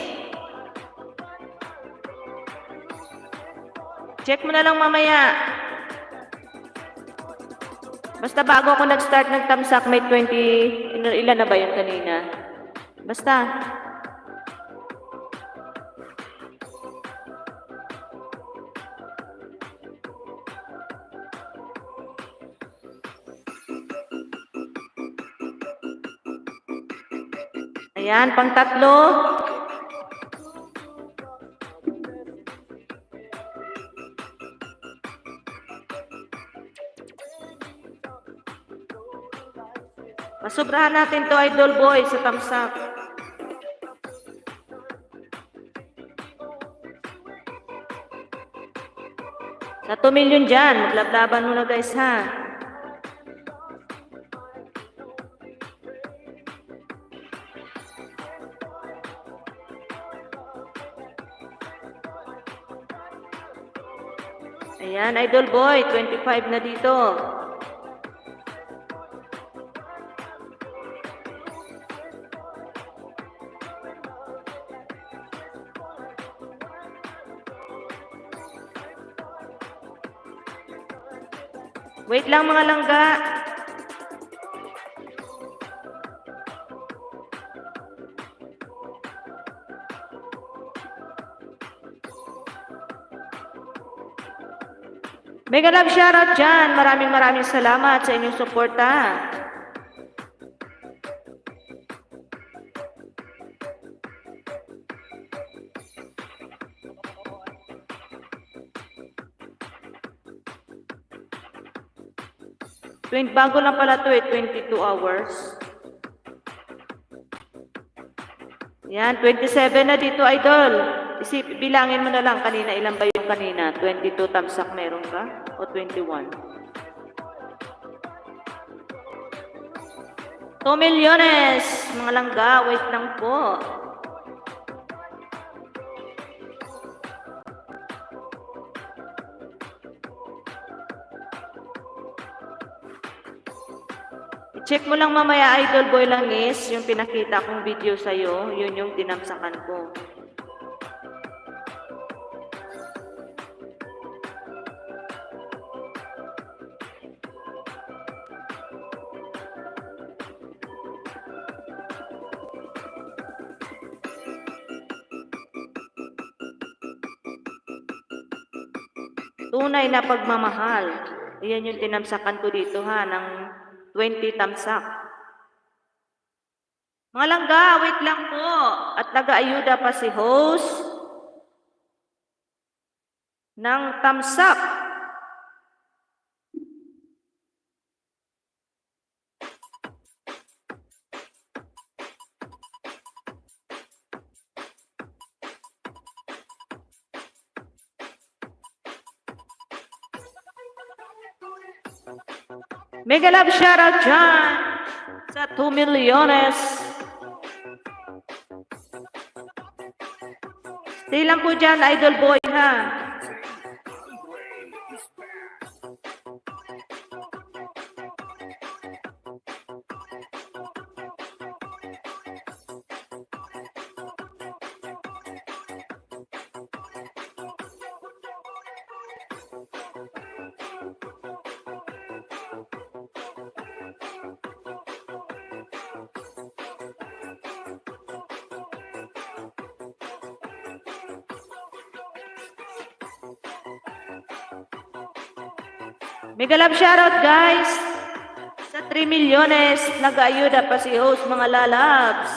Check mo na lang mamaya. Basta bago ako nag-start ng tamsak, may 20, ilan na ba yun kanina? Basta. Ayan, pang tatlo. Masobrahan natin to Idol Boy sa tamsak. Sa 2 million dyan, maglablaban muna guys ha. Ayan, Idol Boy, 25 na dito. Wait lang mga langga. Mega love shoutout dyan. Maraming salamat sa inyong suporta. Bago lang pala to 22 hours. Yan, 27 na dito, Idol. Bilangin mo na lang kanina, ilan ba yung kanina? 22 tamsak meron ka? O 21? 2 milyones! Mga langga, wait lang po. check mo lang mamaya, Idol Boy Langis, yung pinakita kong video sa'yo, yun yung tinamsakan ko. Tunay na pagmamahal. Ayan yung tinamsakan ko dito ha, ng 20 tamsak. Mga langga, wait lang po. At nag-aayuda pa si host ng tamsak. Mega love shoutout dyan sa 2 milyones. Stay lang po dyan, Idol Boy ha. Mega love shoutout guys sa 3 milyones. Nag-aayuda pa si host mga lalabs.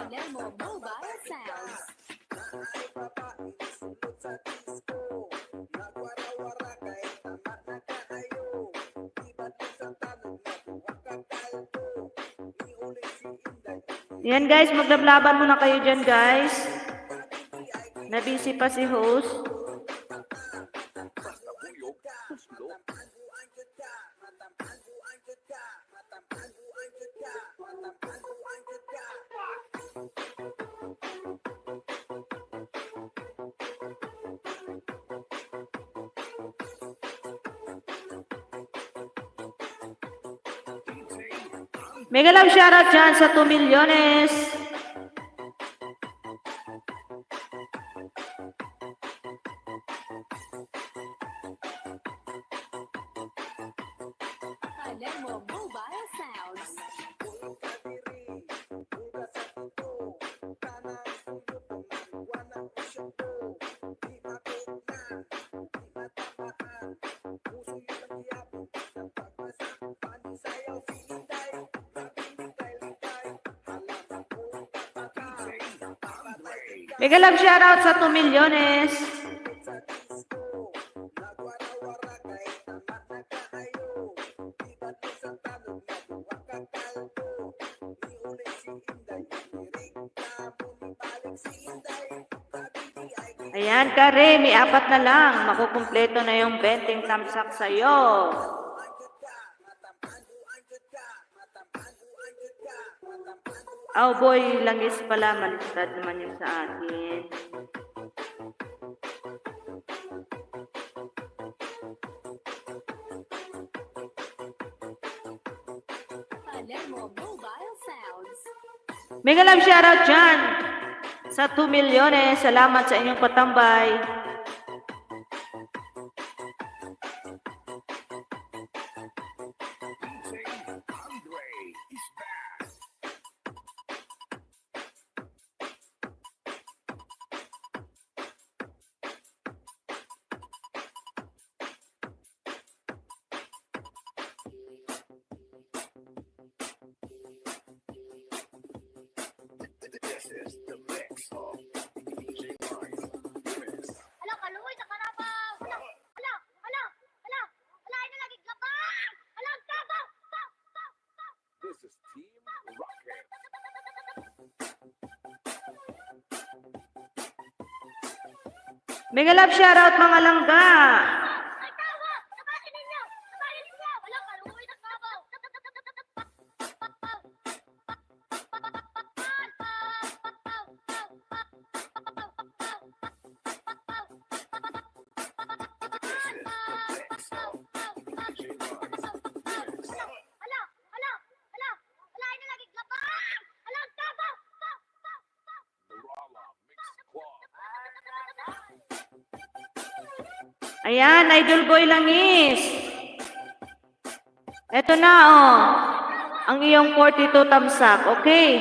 Palermo Mobile Sounds. Yan guys, maglablaban muna kayo dyan guys. Na-busy pa si host. Mega love shoutout dyan sa 2 milyones. Palermo Mobile Sounds. Mega love shoutout sa 2 milyones. Ayan, Kare, may 4 na lang. Makukumpleto na yung 20 tamsak sa'yo. Oh boy, langis pala. Malistad naman yung sa akin. Palermo Mobile Sounds. Mega love shoutout dyan sa 2 milyones. Salamat sa inyong patambay. Ala, kaluoy sa karabaw. Ala, ina lagi ka ba? Ala, tabo. This is Team Rocket. Mega love shoutout mga langga. Ay, tawa! Tabasin ninyo! Tabasin ninyo! Wala ka, umuwi ng kabaw! Hala! Hala! Hala! Wala na lagi gabang! Hala, ang kabaw! The Rala Mix Club. Ayan, idol boy langis. Eto na oh. Ang iyong 42 tamsak, okay?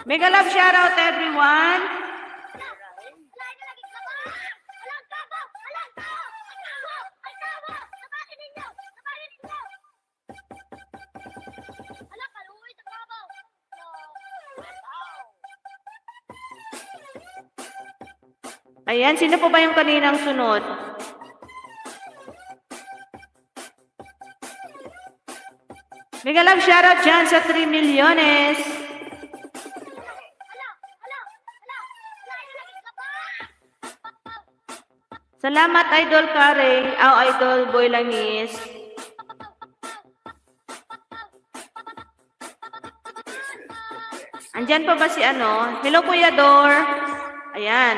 Mega love shoutout everyone. Wala na lagi gabang! Hala, ang kabaw! Hala, ang kabaw! Ang kabaw! Ang kabaw! Tabasin ninyo! Tabasin ninyo! Hala ka, umuwi ng kabaw! Ayan, sino po ba yung kaninang sunod? Mega love shoutout dyan sa 3 milyones. Hala! Hala! Hala! Wala na lagi gabang! Salamat idol Kare, idol boy langis. Andyan pa ba si ano? Hello Kuya Dor. Ayan.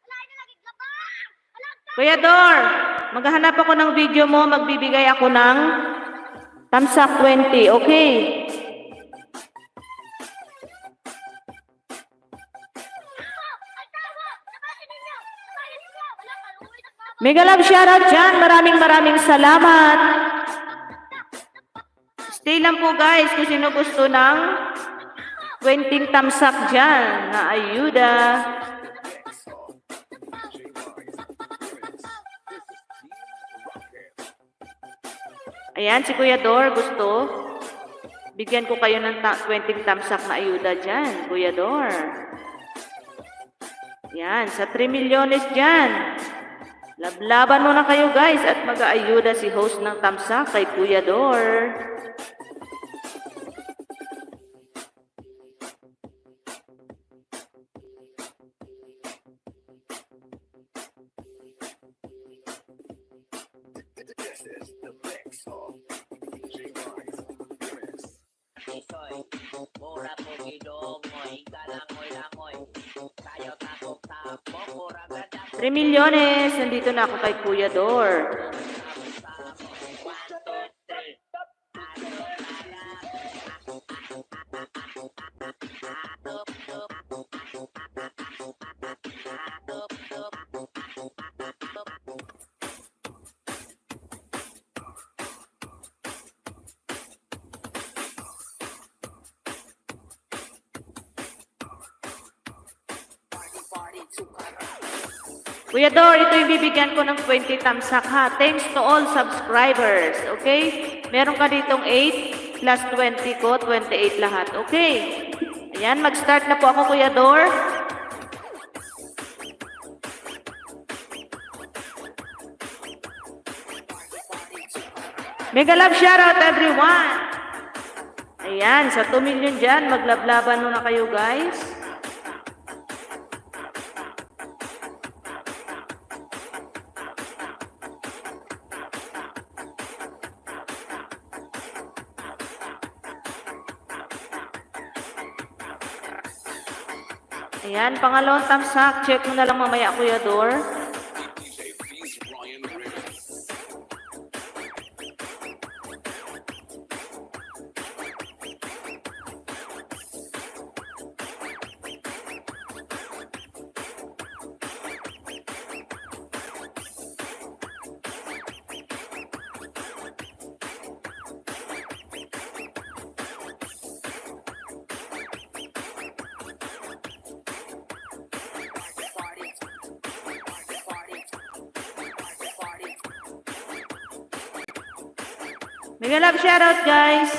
Wala na lagi gabang! Hala, ang Kuya Dor, maghahanap ako ng video mo, magbibigay ako ng tamsak 20, okay? Ay, tawa! Tabasin ninyo! Tabasin ninyo! Wala ka, umuwi ng kabaw! Mega love shoutout dyan. Maraming salamat. Stay lang po guys kung sino gusto ng 20 tamsak dyan na ayuda. Ayan, si Kuya Dor gusto. Bigyan ko kayo ng 20 tamsak na ayuda dyan, Kuya Dor. Yan, sa 3 milyones dyan. Lablaban muna kayo guys at mag-aayuda si host ng tamsak kay Kuya Dor. Isoy, mura pugido mo, langoy-langoy. Tayo tapok-tapok, mura ganda 3 milyones, nandito na ako kay Kuya Dor. Kuya Dor, ito yung bibigyan ko ng 20 tamsak ha. Thanks to all subscribers, okay? Meron ka ditong 8 plus 20 ko, 28 lahat, okay? Ayan, mag-start na po ako, Kuya Dor. Mega love shoutout everyone! Ayan, sa 2 million dyan, maglablaban muna kayo guys. Ayan, pangalawang tamsak. Check mo na lang mamaya, Kuya Dor. DJ Feast Ryan Remix. Mega love shoutout, guys.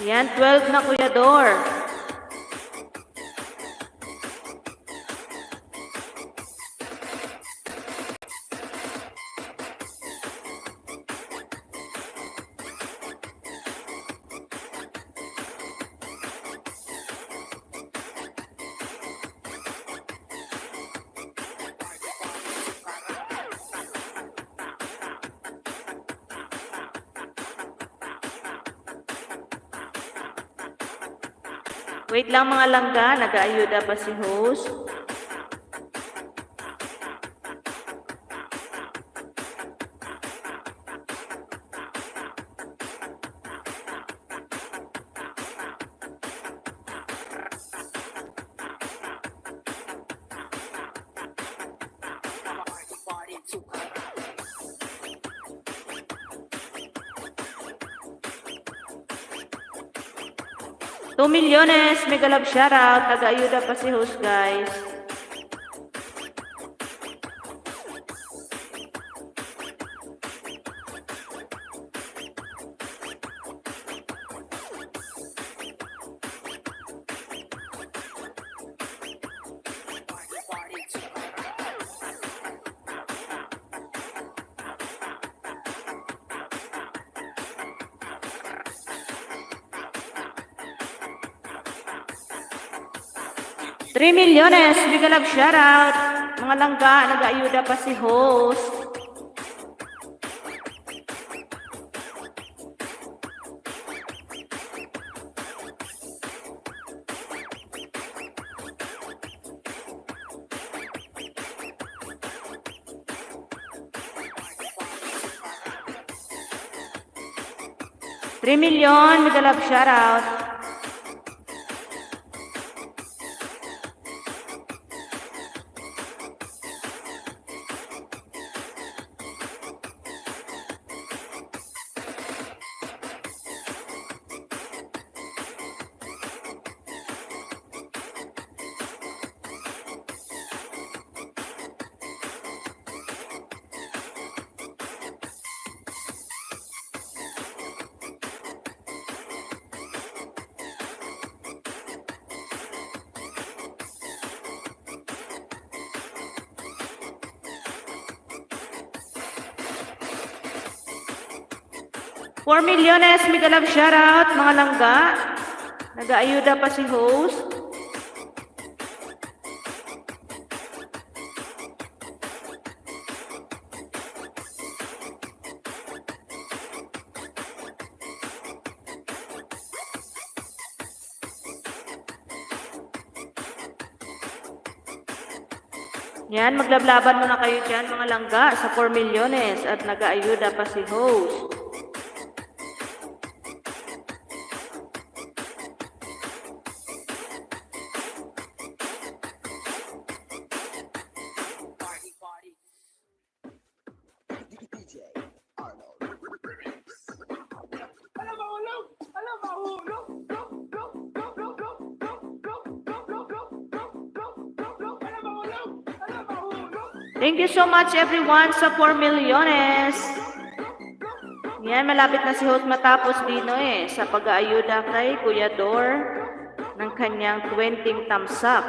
Yan, 12 na Kuya Dor. Wait lang mga langga, nag-aayuda pa si host. $2 milyones, mega love shoutout, nag-aayuda pa si host guys. $3 milyones, mega love shoutout. Mga langga, nag-aayuda pa si host. $3 million, mega love shoutout. $4 milyones, mega love shoutout, mga langga. Nag-aayuda pa si host. Yan, maglablaban muna kayo dyan, mga langga, sa 4 milyones at nag-aayuda pa si host. Thank you so much everyone sa 4 milyones. Yan, malapit na si host matapos dino sa pag-aayuda kay Kuya Dor ng kanyang 20 thumbs up.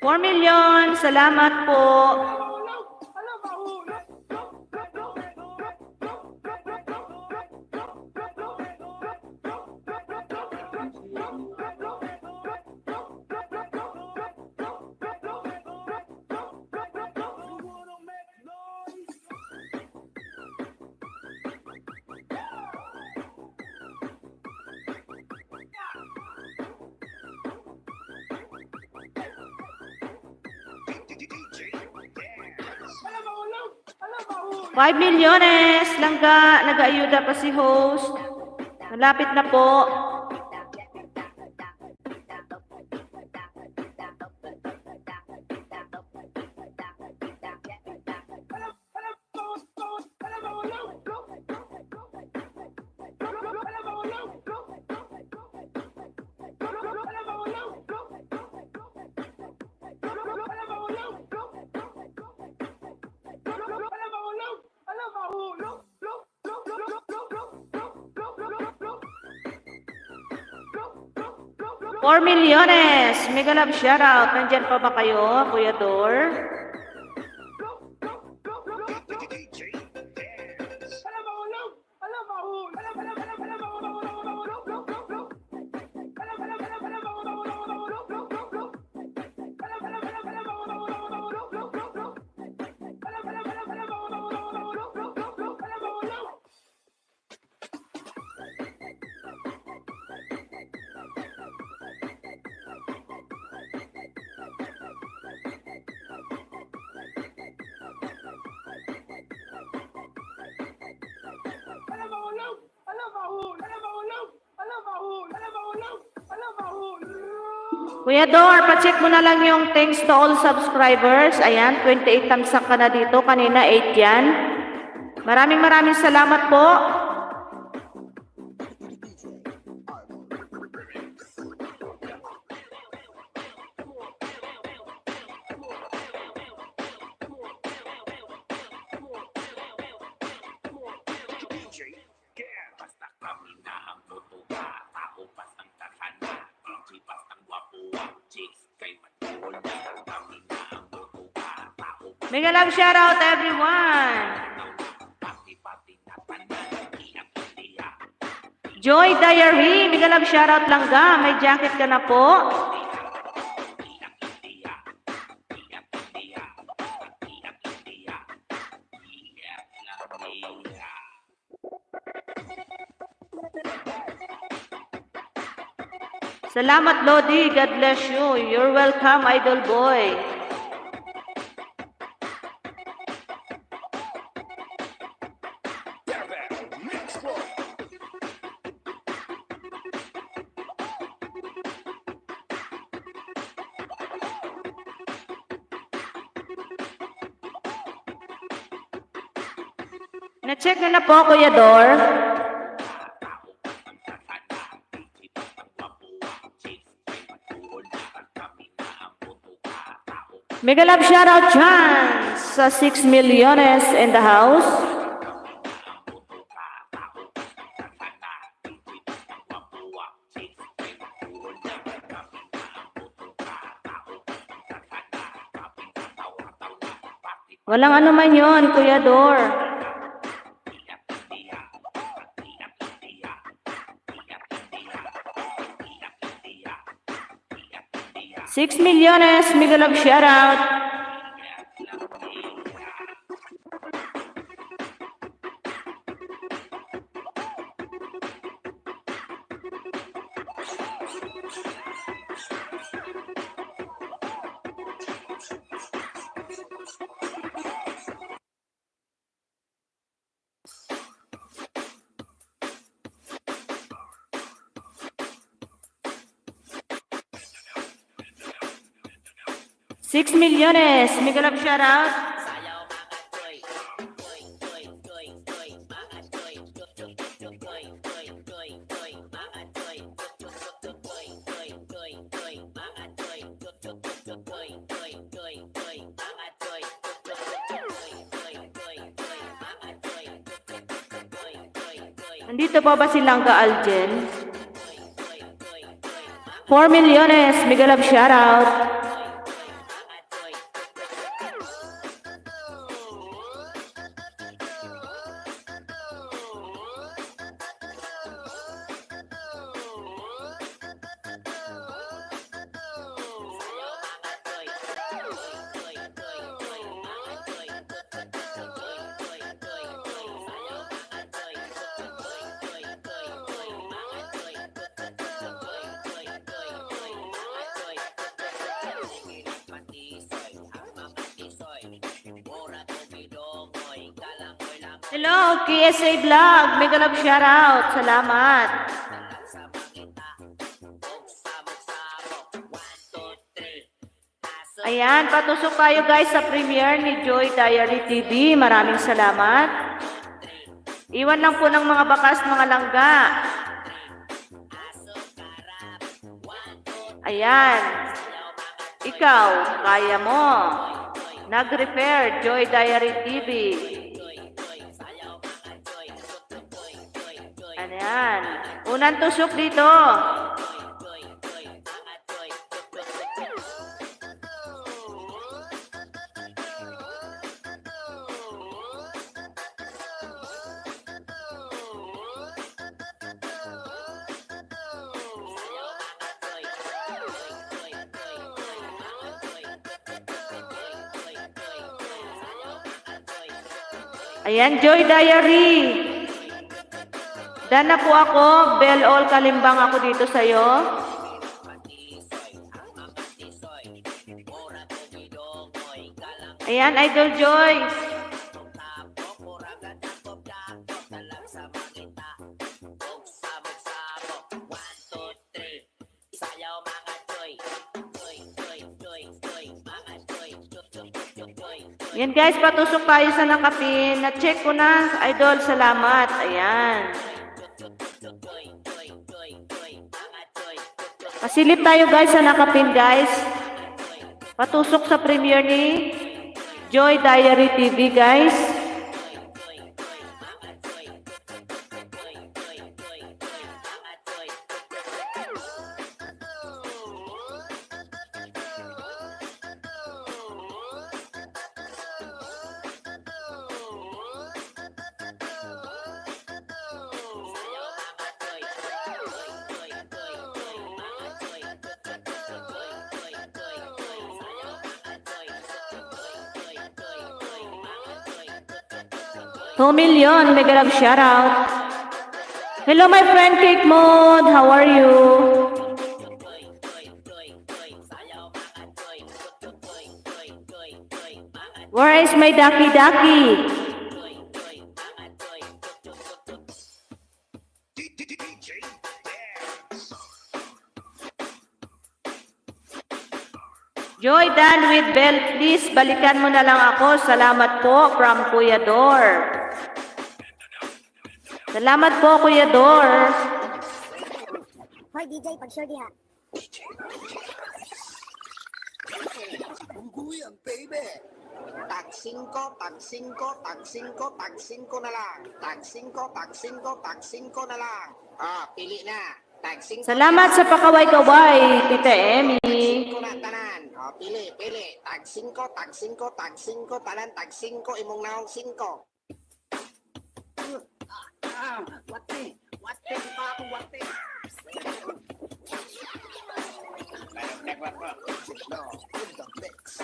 $4 million, salamat po. $5 milyones, langga, nag-aayuda pa si host. Malapit na po. 4 milyones. Mega love shoutout. Nandyan pa ba kayo, Kuya Dor? Kuya Dor, pacheck mo na lang yung thanks to all subscribers. Ayan, 28 tamsak ka na dito. Kanina 8 yan. Maraming salamat po. Basta kami na ang botoka, tao bastang tatanda, DJ bastang wapuwa, chicks kay matulog na kami na ang botoka, tao Mega love shoutout everyone. pati-pati na tanan, iyang India, Joy Diary, mega love shoutout lang ga. May jacket ka na po. iyang India, iyang India, iyang India, iyang India. Salamat Lodi, God bless you. You're welcome, idol boy. Mix Club. Na-check na po, Kuya Dor. Mega love shoutout dyan sa 6 milyones in the house. Walang ano man yun, Kuya Dor. 6 milyones, mega love shoutout. Six milyones, mega love shoutout. Sayaw mga toy, toy, toy, toy, toy, mga toy, toy, toy, toy, toy, toy, toy, toy, mga toy, toy, toy, toy, toy, toy, toy, mga toy, toy, toy, toy, toy, toy, toy, toy, mga toy, toy, toy, toy, toy, toy, toy, mga toy, toy, toy, toy, toy, Nandito pa ba si Langga Aljen? 4 milyones, mega love shoutout. Hello, KSA Vlog, mega love shoutout. Salamat. Ayan, patusok tayo guys sa premiere ni Joy Diary TV. Maraming salamat. Iwan lang po ng mga bakas, mga langga. Ayan. Ikaw, kaya mo. Nag-repair, Joy Diary TV. Ayan. Unang tusok dito. Ayan, Joy Diary. Dan na po ako. Bell all kalimbang ako dito sa'yo. Ayan, Idol Joy. Yan guys, patusok tayo sa nakapin. Na-check ko na. Idol, salamat. Ayan. Pasilip tayo guys sa nakapin guys. Patusok sa premiere ni Joy Diary TV guys. $2 million, mega love shoutout. Hello my friend Cake Mode, how are you? Where is my Daki Daki? Joy Dan with Bell, please balikan mo na lang ako. Salamat po from Kuya Dor. Salamat po, Kuya Dor. Hoy, DJ, pag-sure diha. Ungguyan, baby. Tag 5, tag 5, tag 5, tag 5 na lang. Tag 5, tag 5, tag 5 na lang. Ah, pili na. Tag 5. Salamat sa pakaway-kaway, Tita Emmy. 5 na tanan. Oh, pili, pili. Tag 5, tag 5, tag 5, tanan, tag 5, imong naong 5. Wate, wate pa ako, wate. No, in the mix.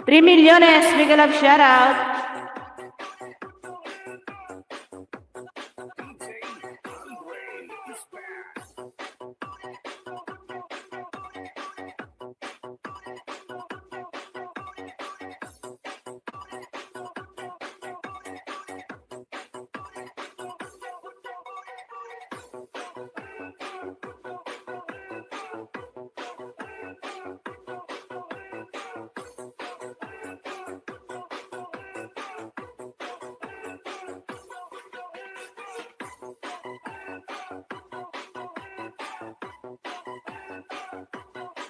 $3 million, mega love shoutout.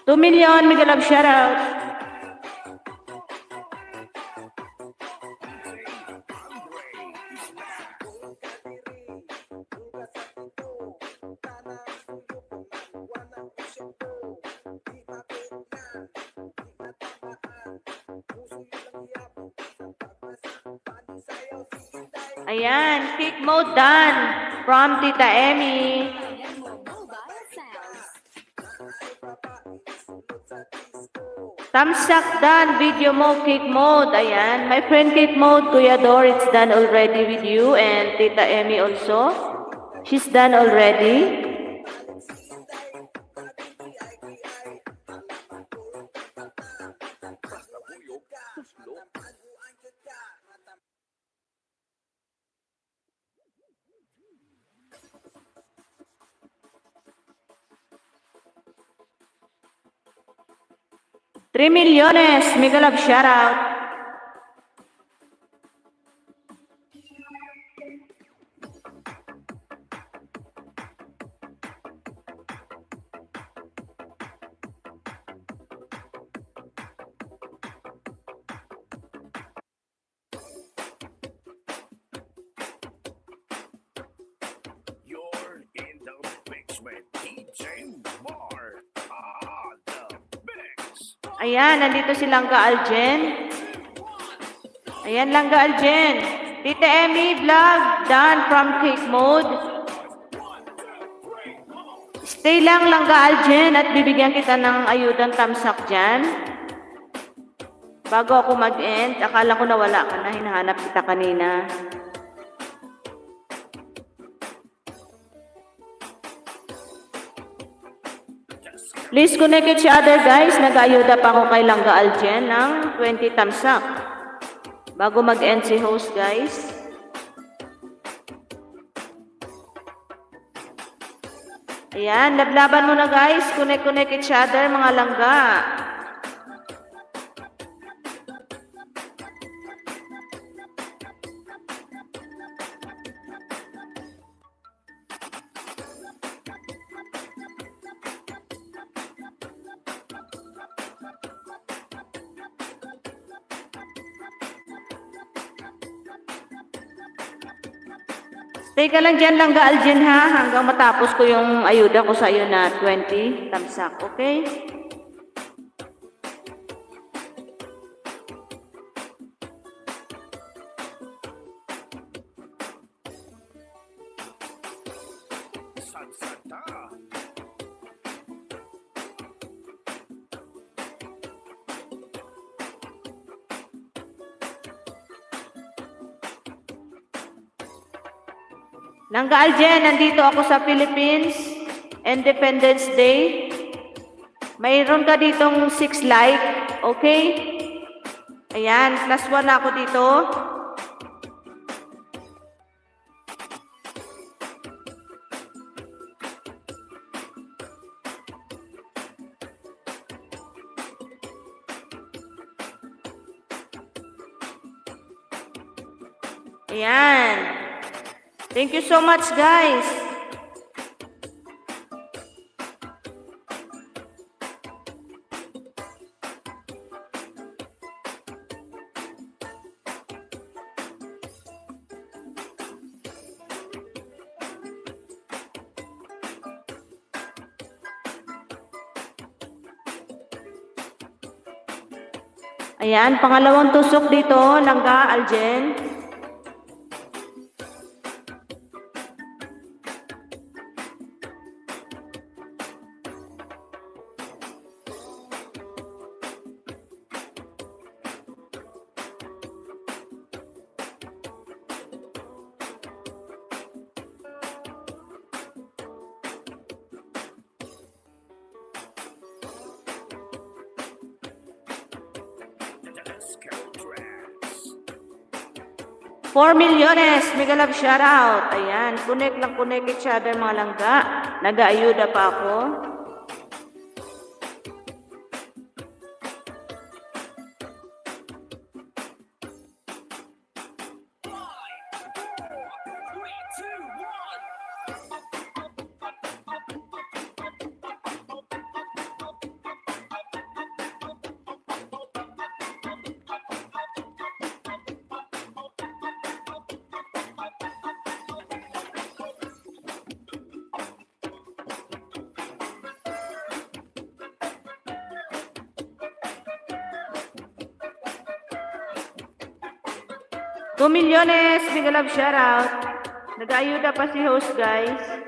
$2 million, mega love shoutout. Ayan, Cake Mode done from Tita Emmy. Thumbs up done, video mode, Cake Mode. Ayan, my friend Cake Mode, Kuya Dor, it's done already with you. And Tita Emmy also. She's done already. $3 million, mega love shoutout. You're in the basement. Ayan, nandito si Langga Aljen. Ayan, Langga Aljen. Tita Emmy Vlog, done from cake mode. Stay lang, Langga Aljen, at bibigyan kita ng ayudang tamsak dyan. Bago ako mag-end, akala ko nawala ka na, hinahanap kita kanina. Please connect each other, guys. Nag-ayuda pa ako kay Langga Aljen ng 20 tamsak. Bago mag-end si host, guys. Ayan, lablaban mo na, guys. Connect each other, mga langga. Stay ka lang dyan, Langga Aljen, ha? Hanggang matapos ko yung ayuda ko sa iyo na 20 tamsak, okay? Langga Aljen, nandito ako sa Philippines. Independence Day. Mayroon ka ditong 6 like, okay? Ayan, +1 na ako dito. Ayan. Thank you so much, guys. Ayan, pangalawang tusok dito, Langga Aljen. $4 milyones, mega love shoutout. Ayan, connect each other, mga langga. Nag-aayuda pa ako. $2 milyones, mega love shoutout. Nag-aayuda pa si host, guys.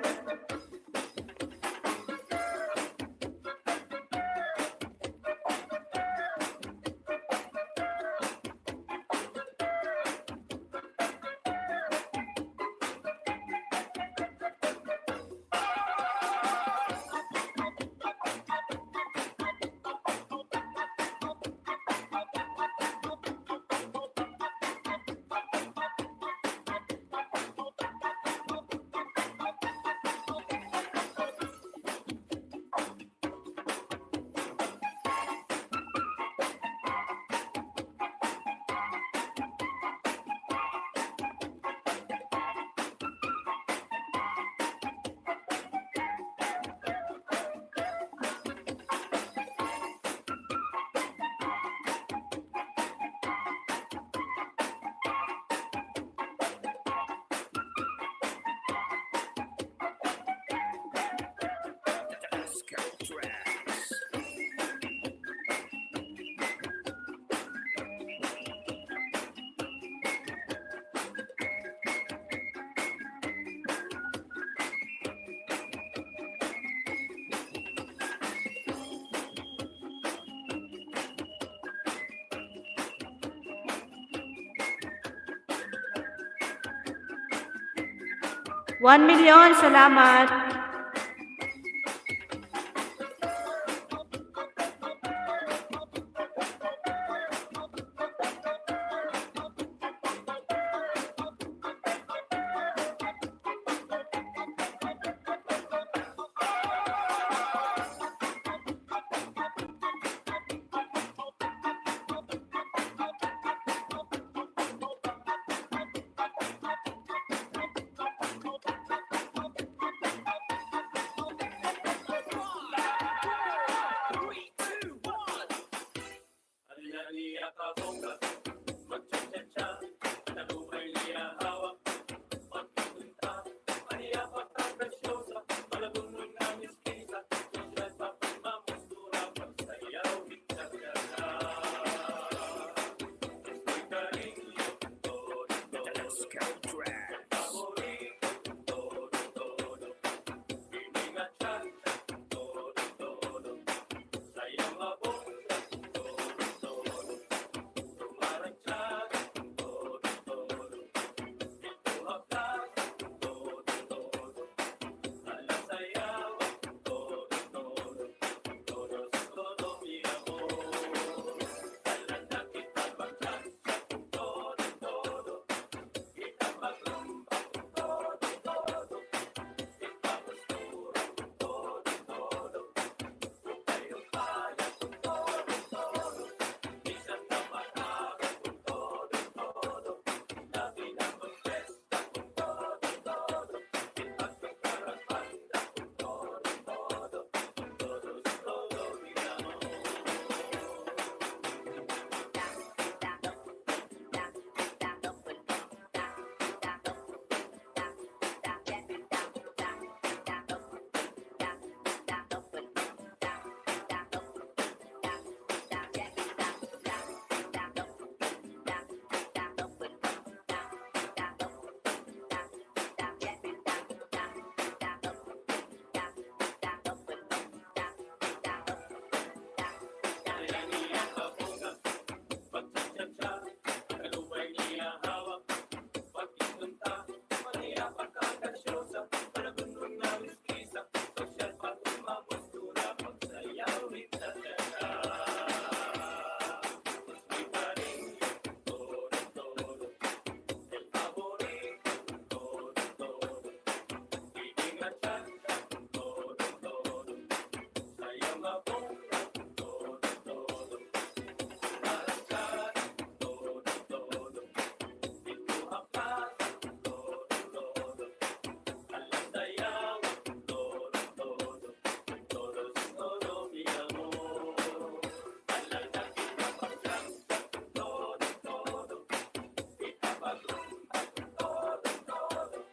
1 million, salamat.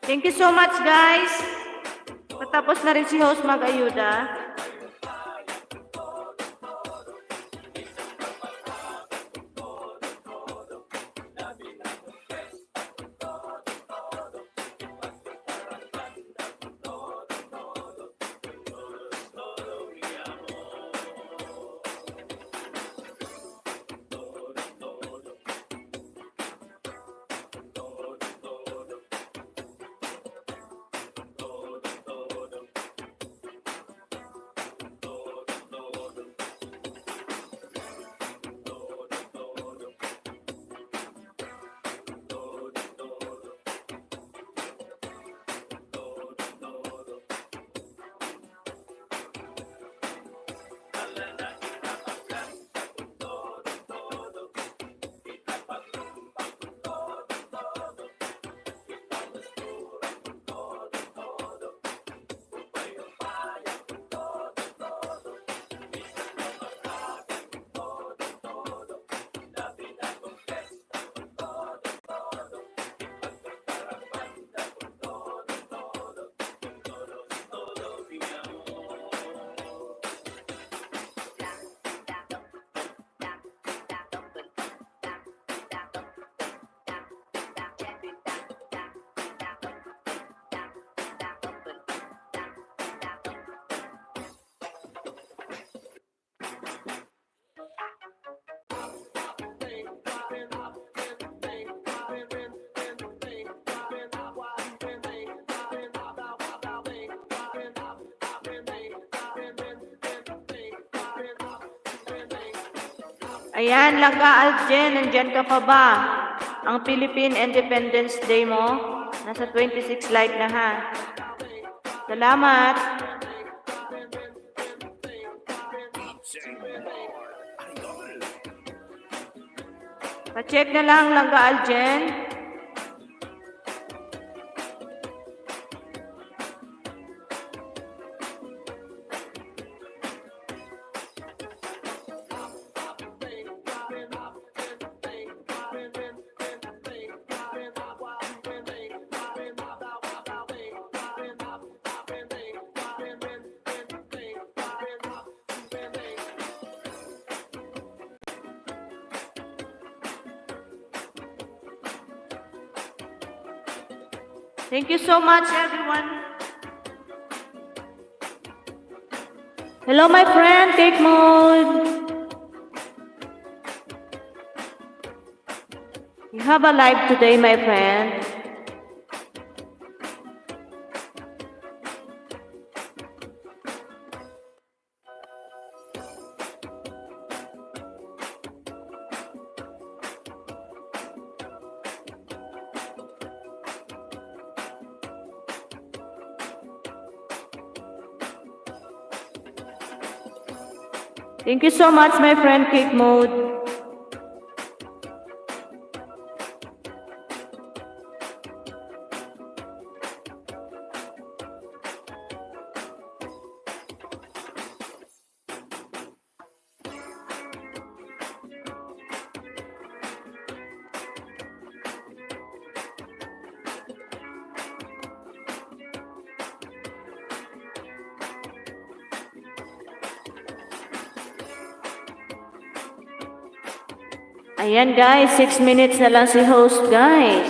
Thank you so much, guys. Matapos na rin si host mag-ayuda. Ayan, Langga Aljen, nandyan ka pa ba? Ang Philippine Independence Day mo, nasa 26 like na ha. Salamat. Pa-check na lang, Langga Aljen. Thank you so much, everyone. Hello, my friend, Cake Mode. You have a live today, my friend. Thank you so much, my friend, Cake Mode. Ayan guys, 6 minutes na lang si host guys.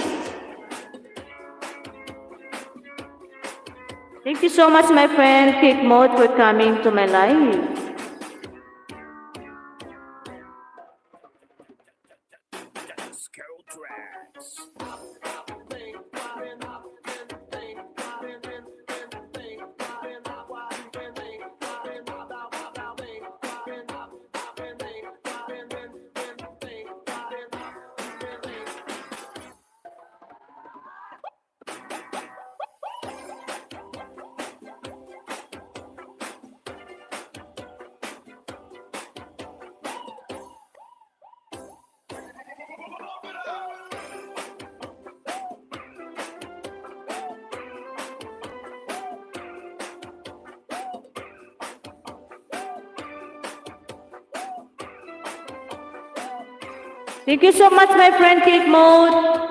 Thank you so much my friend Cake Mode for coming to my live. Thank you so much, my friend Cake Mode.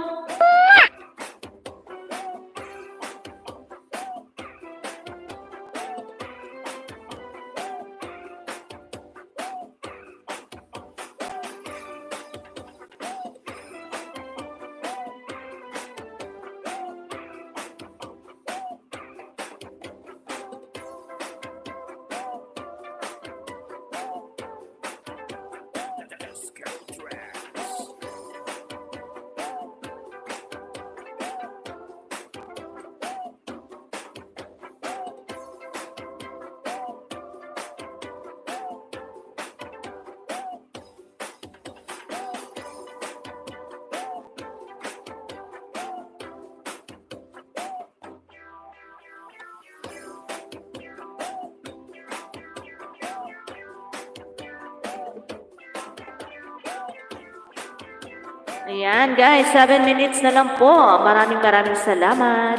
Ayan guys, 7 minutes na lang po. Maraming salamat.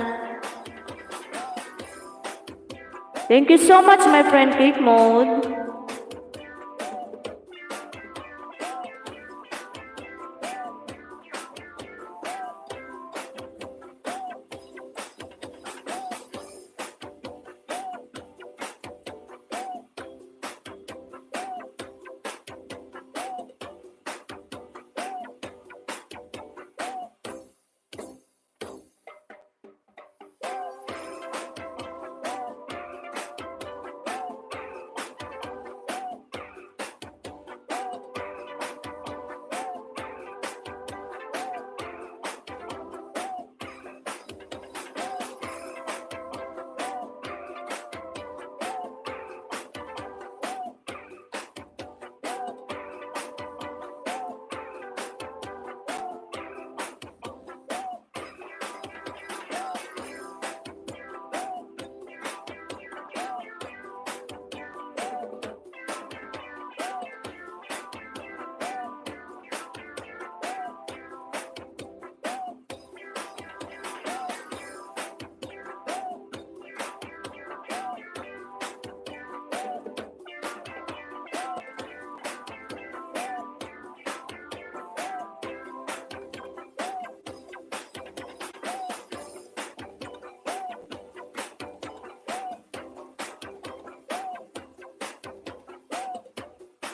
Thank you so much my friend Cake Mode.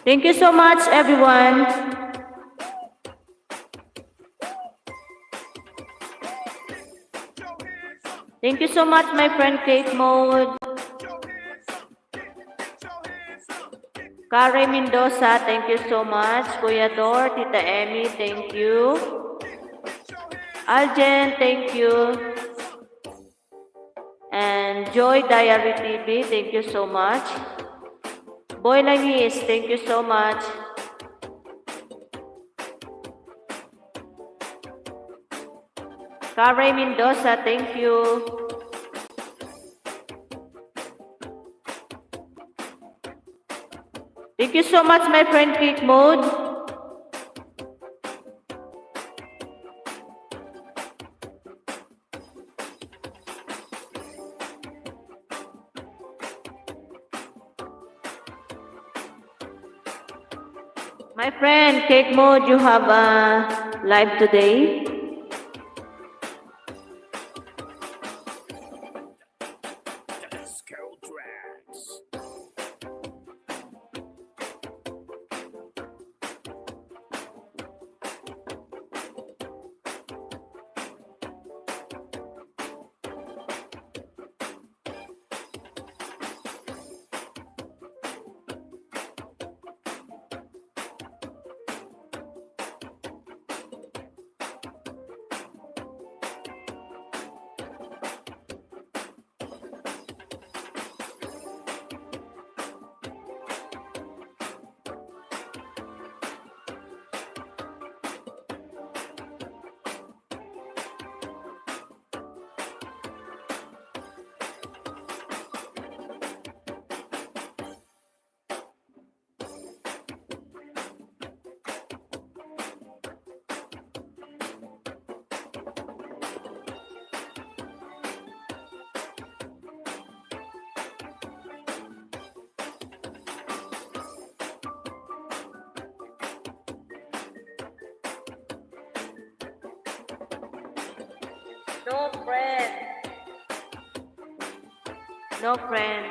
Thank you so much, everyone. Thank you so much, my friend Kate Mode. Kare Mendoza, thank you so much. Kuya Dor, Tita Emmy, thank you. Aljen, thank you. And Joy Diary TV, thank you so much. Boy Langis, thank you so much. Kare Mendoza, thank you. Thank you so much, my friend Cake Mode. My friend Cake Mode, you have a live today. Disco tracks. No friend. No friend.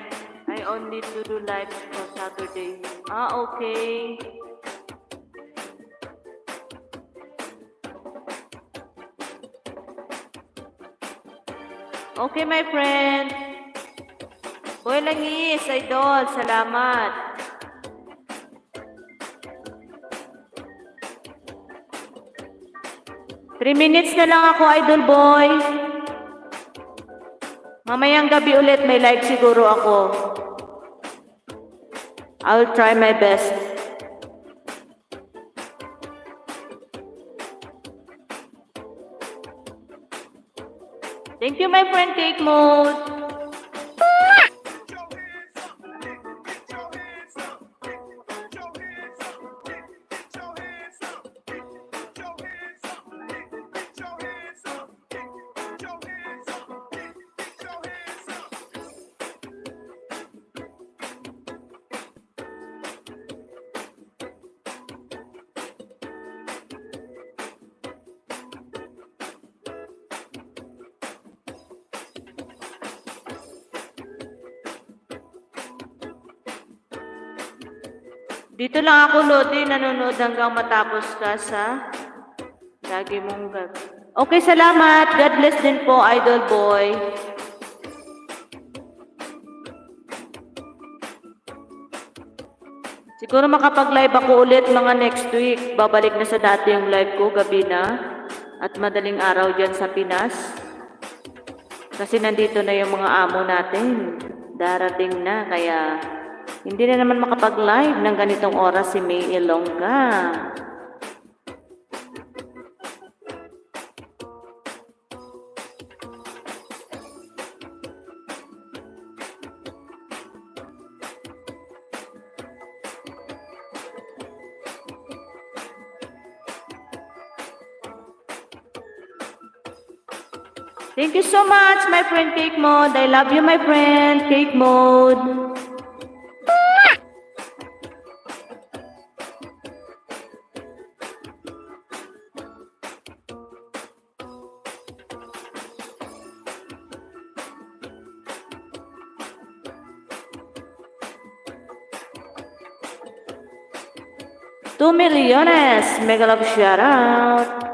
I only do live for Saturday. Ah, okay. Okay, my friend. Boy Langis, idol. Salamat. Three minutes na lang ako, idol boy. Mamayang gabi ulit, may live siguro ako. I'll try my best. Thank you, my friend Cake Mode. Dito lang ako, Lodi, nanonood hanggang matapos ka sa lagi mong gag. Okay, salamat. God bless din po, idol boy. Siguro makapag-live ako ulit mga next week. Babalik na sa dati yung live ko, gabi na. At madaling araw dyan sa Pinas. Kasi nandito na yung mga amo natin. Darating na, kaya hindi na naman makapag-live ng ganitong oras si May Ilongga. Thank you so much, my friend Cake Mode. I love you, my friend Cake Mode. 2 milyones. Mega love shoutout.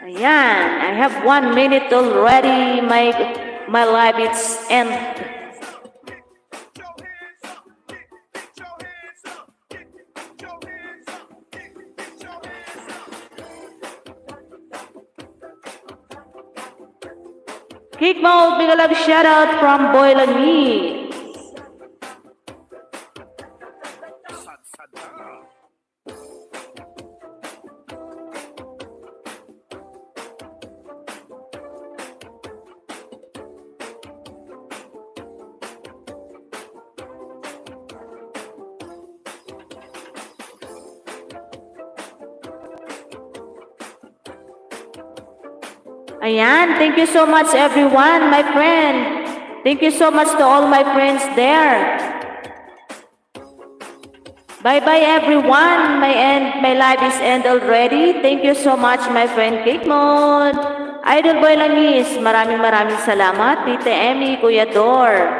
Ayan, I have 1 minute already. My life is end. Kick mode, big love shout out from Boil and Me. Ayan, thank you so much everyone, my friend. Thank you so much to all my friends there. Bye-bye everyone. My life is end already. Thank you so much my friend Cake Mode. Idol Boy Langis, maraming salamat. Tita Emmy, Kuya Dor.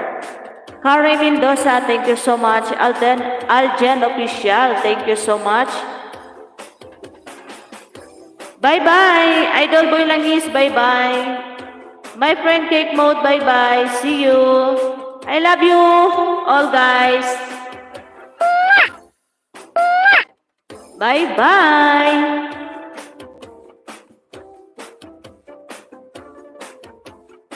Karen Mendoza, thank you so much. Aljen Official, thank you so much. Bye-bye. Idol Boy Langis, bye-bye. My friend Cake Mode, bye-bye. See you. I love you all guys. Bye-bye.